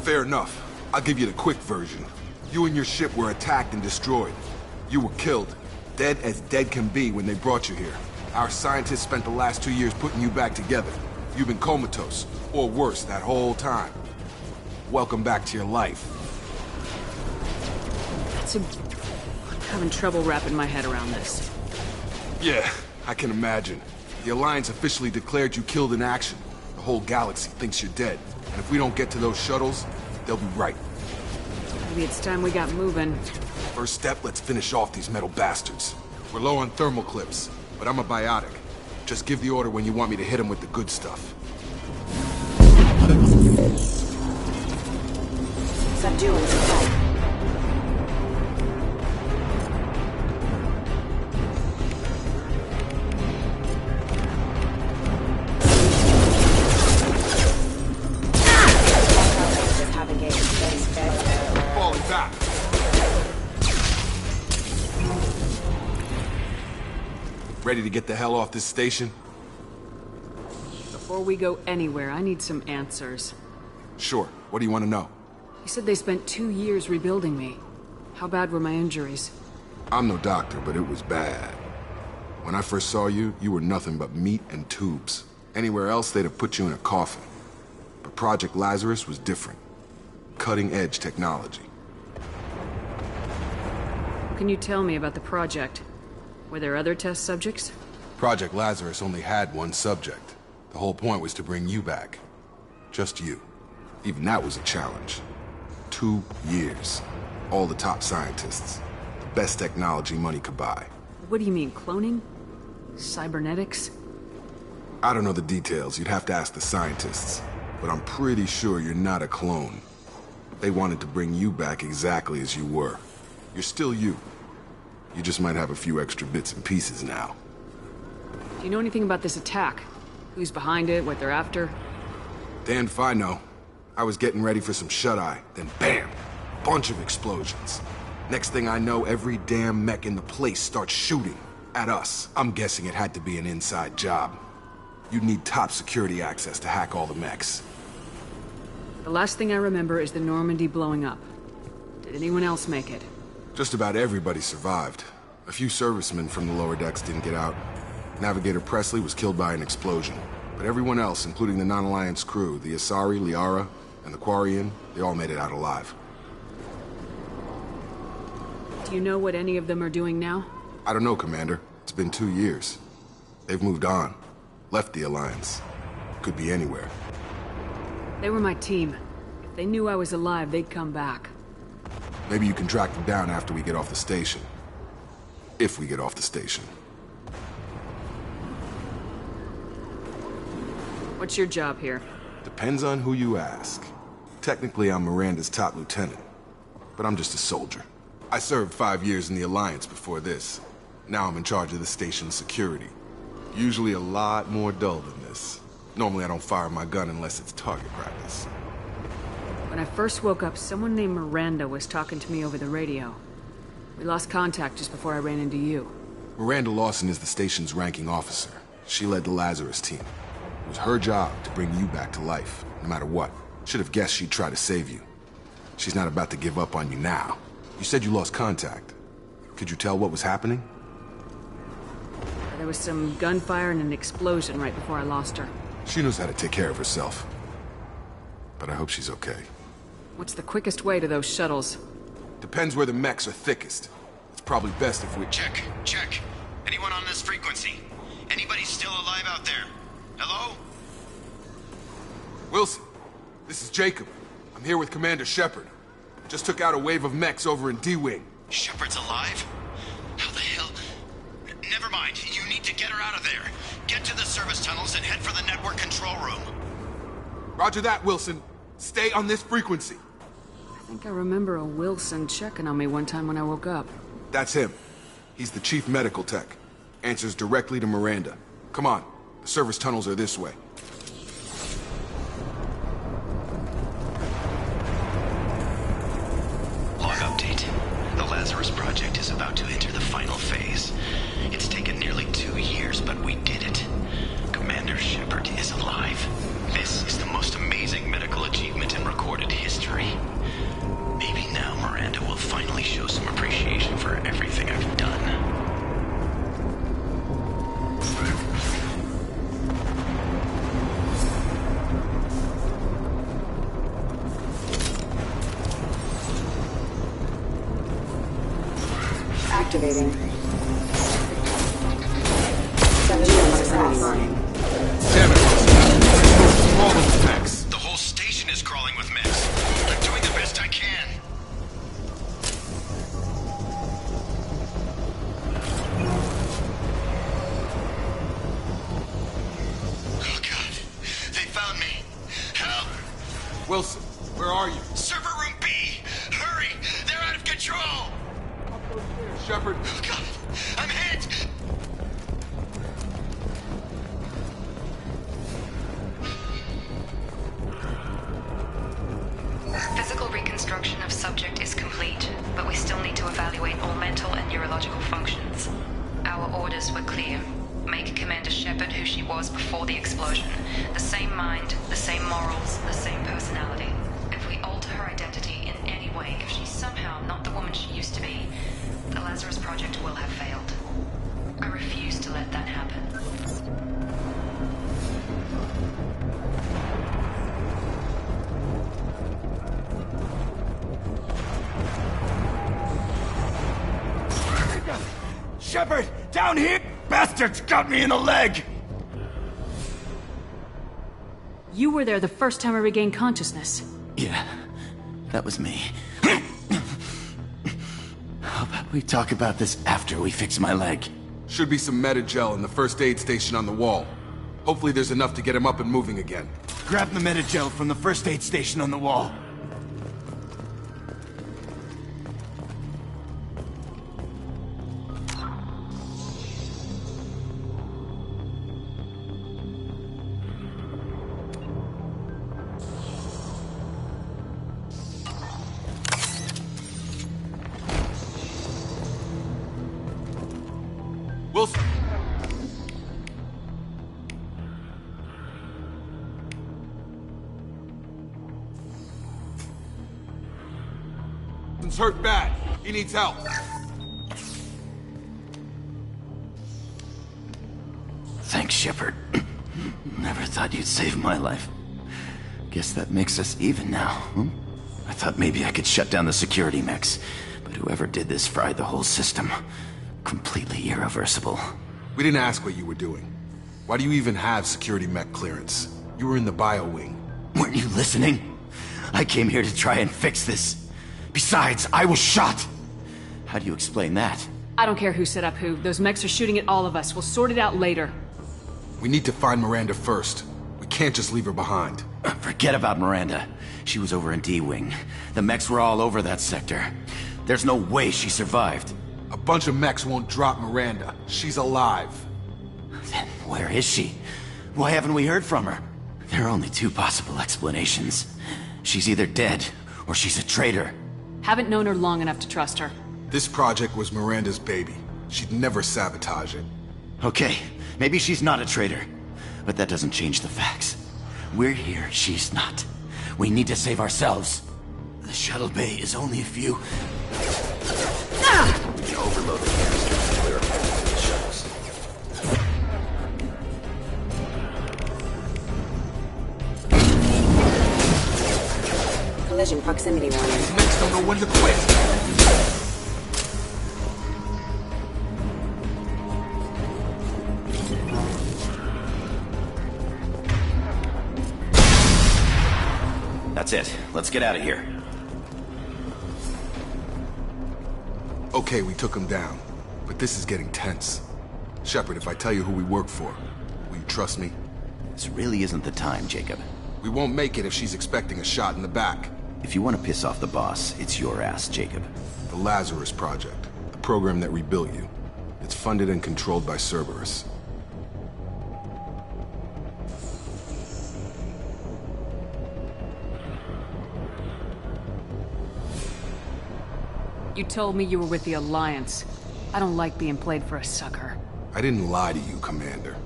Fair enough. I'll give you the quick version. You and your ship were attacked and destroyed. You were killed. Dead as dead can be when they brought you here. Our scientists spent the last 2 years putting you back together. You've been comatose, or worse, that whole time. Welcome back to your life. I'm having trouble wrapping my head around this. Yeah, I can imagine. The Alliance officially declared you killed in action. The whole galaxy thinks you're dead. And if we don't get to those shuttles, they'll be right. Maybe it's time we got moving. First step, let's finish off these metal bastards. We're low on thermal clips, but I'm a biotic. Just give the order when you want me to hit them with the good stuff. Subduing supply. Falling back. Ready to get the hell off this station? Before we go anywhere, I need some answers. Sure. What do you want to know? You said they spent 2 years rebuilding me. How bad were my injuries? I'm no doctor, but it was bad. When I first saw you, you were nothing but meat and tubes. Anywhere else, they'd have put you in a coffin. But Project Lazarus was different. Cutting-edge technology. can you tell me about the project? Were there other test subjects? Project Lazarus only had one subject. The whole point was to bring you back. Just you. Even that was a challenge. 2 years. All the top scientists. The best technology money could buy. What do you mean, cloning? Cybernetics? I don't know the details. You'd have to ask the scientists. But I'm pretty sure you're not a clone. They wanted to bring you back exactly as you were. You're still you. You just might have a few extra bits and pieces now. Do you know anything about this attack? Who's behind it, what they're after? Damned if I know. I was getting ready for some shut-eye, then bam! Bunch of explosions. Next thing I know, every damn mech in the place starts shooting. At us. I'm guessing it had to be an inside job. You'd need top security access to hack all the mechs. The last thing I remember is the Normandy blowing up. Did anyone else make it? Just about everybody survived. A few servicemen from the lower decks didn't get out. Navigator Presley was killed by an explosion. But everyone else, including the non-Alliance crew, the Asari, Liara, and the Quarian, they all made it out alive. Do you know what any of them are doing now? I don't know, Commander. It's been 2 years. They've moved on. Left the Alliance. Could be anywhere. They were my team. If they knew I was alive, they'd come back. Maybe you can track them down after we get off the station. If we get off the station. What's your job here? Depends on who you ask. Technically, I'm Miranda's top lieutenant. But I'm just a soldier. I served 5 years in the Alliance before this. Now I'm in charge of the station's security. Usually a lot more dull than this. Normally I don't fire my gun unless it's target practice. When I first woke up, someone named Miranda was talking to me over the radio. We lost contact just before I ran into you. Miranda Lawson is the station's ranking officer. She led the Lazarus team. It was her job to bring you back to life, no matter what. Should have guessed she'd try to save you. She's not about to give up on you now. You said you lost contact. Could you tell what was happening? There was some gunfire and an explosion right before I lost her. She knows how to take care of herself. But I hope she's okay. What's the quickest way to those shuttles? Depends where the mechs are thickest. It's probably best if we... Check. Anyone on this frequency? Anybody still alive out there? Hello? Wilson, this is Jacob. I'm here with Commander Shepard. Just took out a wave of mechs over in D-Wing. Shepard's alive? How the hell? Never mind. You need to get her out of there. Get to the service tunnels and head for the network control room. Roger that, Wilson. Stay on this frequency. I think I remember a Wilson checking on me one time when I woke up. That's him. He's the chief medical tech. Answers directly to Miranda. Come on. The service tunnels are this way. Log update. The Lazarus Project is about to enter the final phase. It's taken nearly 2 years, but we did it. Commander Shepard is alive. This is the most amazing medical achievement in recorded history. Maybe now Miranda will finally show some appreciation for everything I've done. Activating. Damn it, all those mechs. The whole station is crawling with mechs. I'm doing the best I can. Oh God, they found me. Help! Wilson, where are you? Server room B! Hurry! They're out of control! Shepard. Oh God, I'm hit! Physical reconstruction of subject is complete, but we still need to evaluate all mental and neurological functions. Our orders were clear. Make Commander Shepard who she was before the explosion. The same mind, the same morals, the same personality. If we alter her identity in any way, if she's somehow not the woman she used to be, the Lazarus Project will have failed. I refuse to let that happen. Shepard! Down here! Bastards got me in the leg! You were there the first time I regained consciousness. Yeah, that was me. How about we talk about this after we fix my leg? Should be some Metagel in the first aid station on the wall. Hopefully there's enough to get him up and moving again. Grab the Metagel from the first aid station on the wall. Wilson! He's hurt bad. He needs help. Thanks, Shepard. Never thought you'd save my life. Guess that makes us even now, hmm? I thought maybe I could shut down the security mechs, but whoever did this fried the whole system. Completely irreversible. We didn't ask what you were doing. Why do you even have security mech clearance? You were in the bio wing. Weren't you listening? I came here to try and fix this. Besides, I was shot! How do you explain that? I don't care who set up who. Those mechs are shooting at all of us. We'll sort it out later. We need to find Miranda first. We can't just leave her behind. Forget about Miranda. She was over in D-Wing. The mechs were all over that sector. There's no way she survived. A bunch of mechs won't drop Miranda. She's alive. Then where is she? Why haven't we heard from her? There are only two possible explanations. She's either dead, or she's a traitor. Haven't known her long enough to trust her. This project was Miranda's baby. She'd never sabotage it. Okay, maybe she's not a traitor. But that doesn't change the facts. We're here, she's not. We need to save ourselves. The shuttle bay is only a few... We can overload the canisters to clear a path to the shuttles. Collision proximity warning. These mechs don't know when to quit! That's it. Let's get out of here. Okay, we took him down. But this is getting tense. Shepard, if I tell you who we work for, will you trust me? This really isn't the time, Jacob. We won't make it if she's expecting a shot in the back. If you want to piss off the boss, it's your ass, Jacob. The Lazarus Project. The program that rebuilt you. It's funded and controlled by Cerberus. You told me you were with the Alliance. I don't like being played for a sucker. I didn't lie to you, Commander.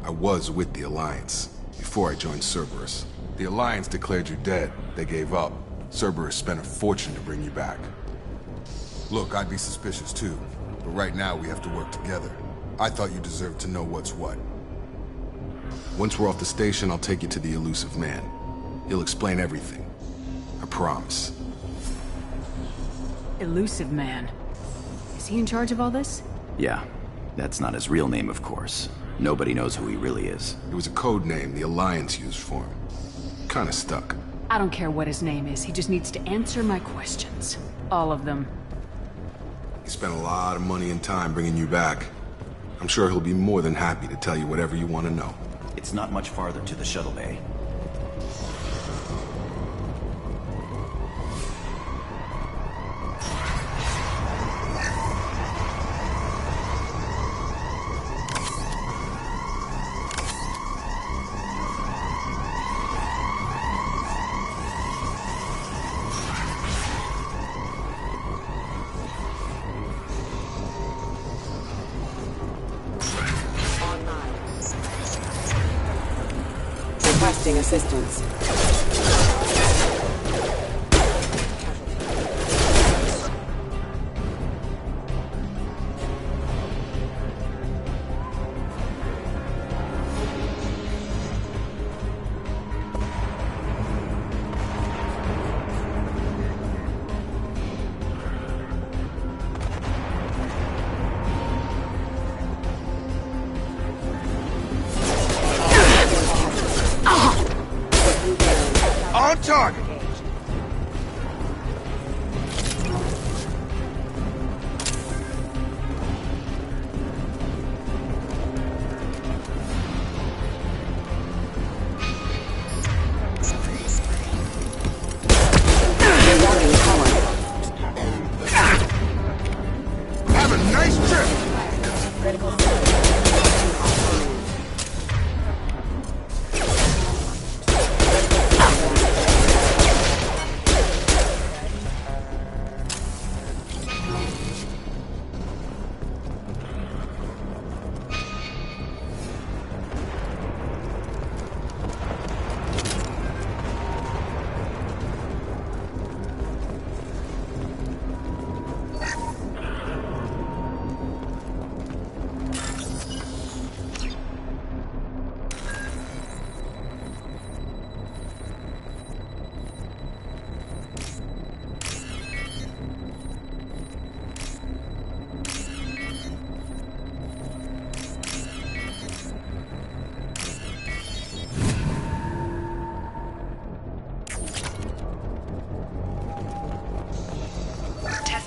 I was with the Alliance, before I joined Cerberus. The Alliance declared you dead. They gave up. Cerberus spent a fortune to bring you back. Look, I'd be suspicious too, but right now we have to work together. I thought you deserved to know what's what. Once we're off the station, I'll take you to the elusive man. He'll explain everything. I promise. Elusive man. Is he in charge of all this? Yeah. That's not his real name, of course. Nobody knows who he really is. It was a code name the Alliance used for him. Kinda stuck. I don't care what his name is. He just needs to answer my questions. All of them. He spent a lot of money and time bringing you back. I'm sure he'll be more than happy to tell you whatever you want to know. It's not much farther to the shuttle bay. Requesting assistance. target! Have a nice trip!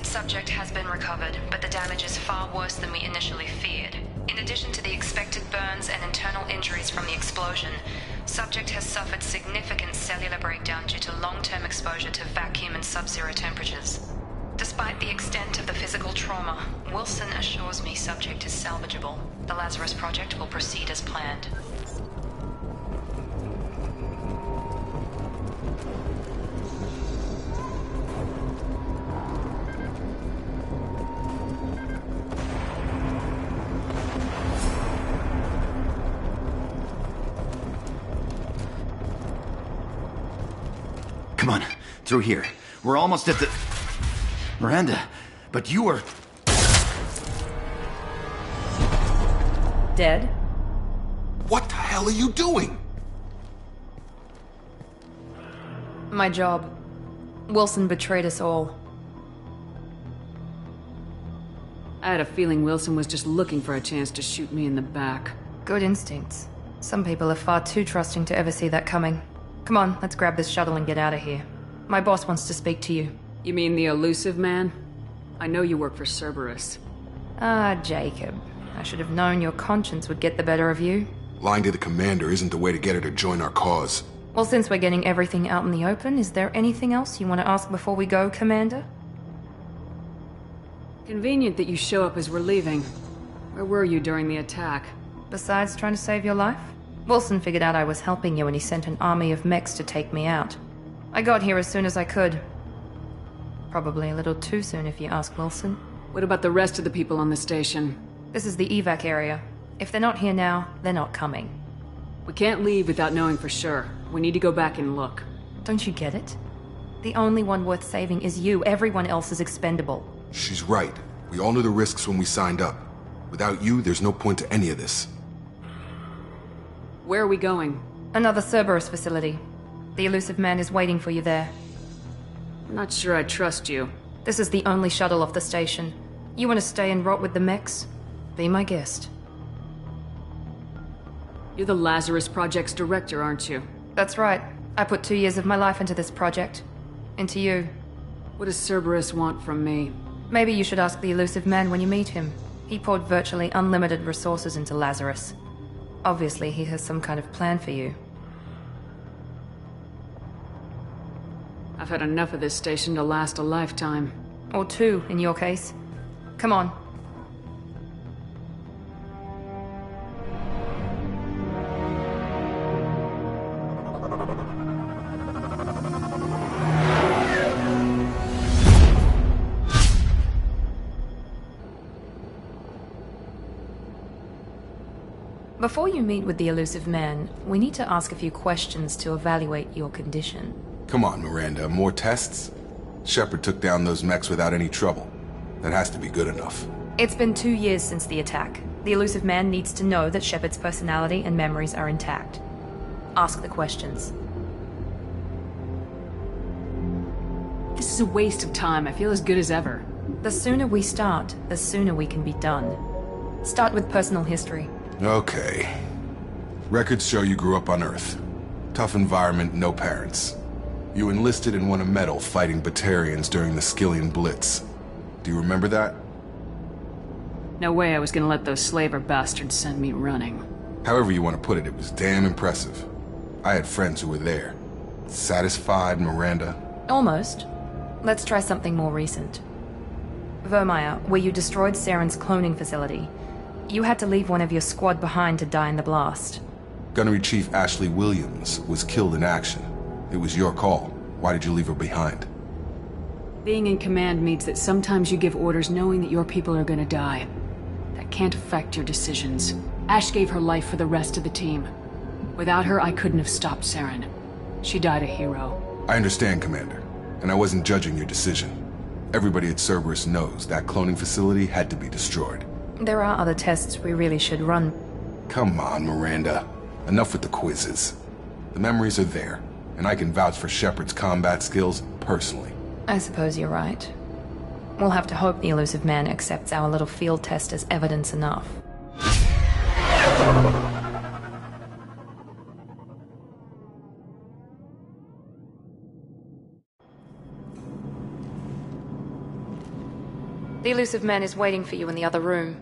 Subject has been recovered, but the damage is far worse than we initially feared. In addition to the expected burns and internal injuries from the explosion, subject has suffered significant cellular breakdown due to long-term exposure to vacuum and sub-zero temperatures. Despite the extent of the physical trauma, Wilson assures me subject is salvageable. The Lazarus Project will proceed as planned. Come on, through here. We're almost at the... Miranda, but you were... Dead? What the hell are you doing? My job. Wilson betrayed us all. I had a feeling Wilson was just looking for a chance to shoot me in the back. Good instincts. Some people are far too trusting to ever see that coming. Come on, let's grab this shuttle and get out of here. My boss wants to speak to you. You mean the elusive man? I know you work for Cerberus. Ah, Jacob. I should have known your conscience would get the better of you. Lying to the commander isn't the way to get her to join our cause. Well, since we're getting everything out in the open, is there anything else you want to ask before we go, Commander? Convenient that you show up as we're leaving. Where were you during the attack? Besides trying to save your life? Wilson figured out I was helping you and he sent an army of mechs to take me out. I got here as soon as I could. Probably a little too soon if you ask Wilson. What about the rest of the people on the station? This is the evac area. If they're not here now, they're not coming. We can't leave without knowing for sure. We need to go back and look. Don't you get it? The only one worth saving is you. Everyone else is expendable. She's right. We all knew the risks when we signed up. Without you, there's no point to any of this. Where are we going? Another Cerberus facility. The elusive man is waiting for you there. I'm not sure I trust you. This is the only shuttle off the station. You want to stay and rot with the mechs? Be my guest. You're the Lazarus Project's director, aren't you? That's right. I put 2 years of my life into this project. Into you. What does Cerberus want from me? Maybe you should ask the elusive man when you meet him. He poured virtually unlimited resources into Lazarus. Obviously, he has some kind of plan for you. I've had enough of this station to last a lifetime. Or 2, in your case. Come on. Before you meet with the elusive man, we need to ask a few questions to evaluate your condition. Come on, Miranda, more tests? Shepard took down those mechs without any trouble. That has to be good enough. It's been 2 years since the attack. The elusive man needs to know that Shepard's personality and memories are intact. Ask the questions. This is a waste of time. I feel as good as ever. The sooner we start, the sooner we can be done. Start with personal history. Okay. Records show you grew up on Earth. Tough environment, no parents. You enlisted and won a medal fighting Batarians during the Skillian Blitz. Do you remember that? No way I was gonna let those slaver bastards send me running. However you want to put it, it was damn impressive. I had friends who were there. Satisfied, Miranda? Almost. Let's try something more recent. Vermeer, where you destroyed Saren's cloning facility. You had to leave one of your squad behind to die in the blast. Gunnery Chief Ashley Williams was killed in action. It was your call. Why did you leave her behind? Being in command means that sometimes you give orders knowing that your people are gonna die. That can't affect your decisions. Ash gave her life for the rest of the team. Without her, I couldn't have stopped Saren. She died a hero. I understand, Commander, and I wasn't judging your decision. Everybody at Cerberus knows that cloning facility had to be destroyed. There are other tests we really should run. Come on, Miranda. Enough with the quizzes. The memories are there, and I can vouch for Shepard's combat skills personally. I suppose you're right. We'll have to hope the Elusive Man accepts our little field test as evidence enough. The Elusive Man is waiting for you in the other room.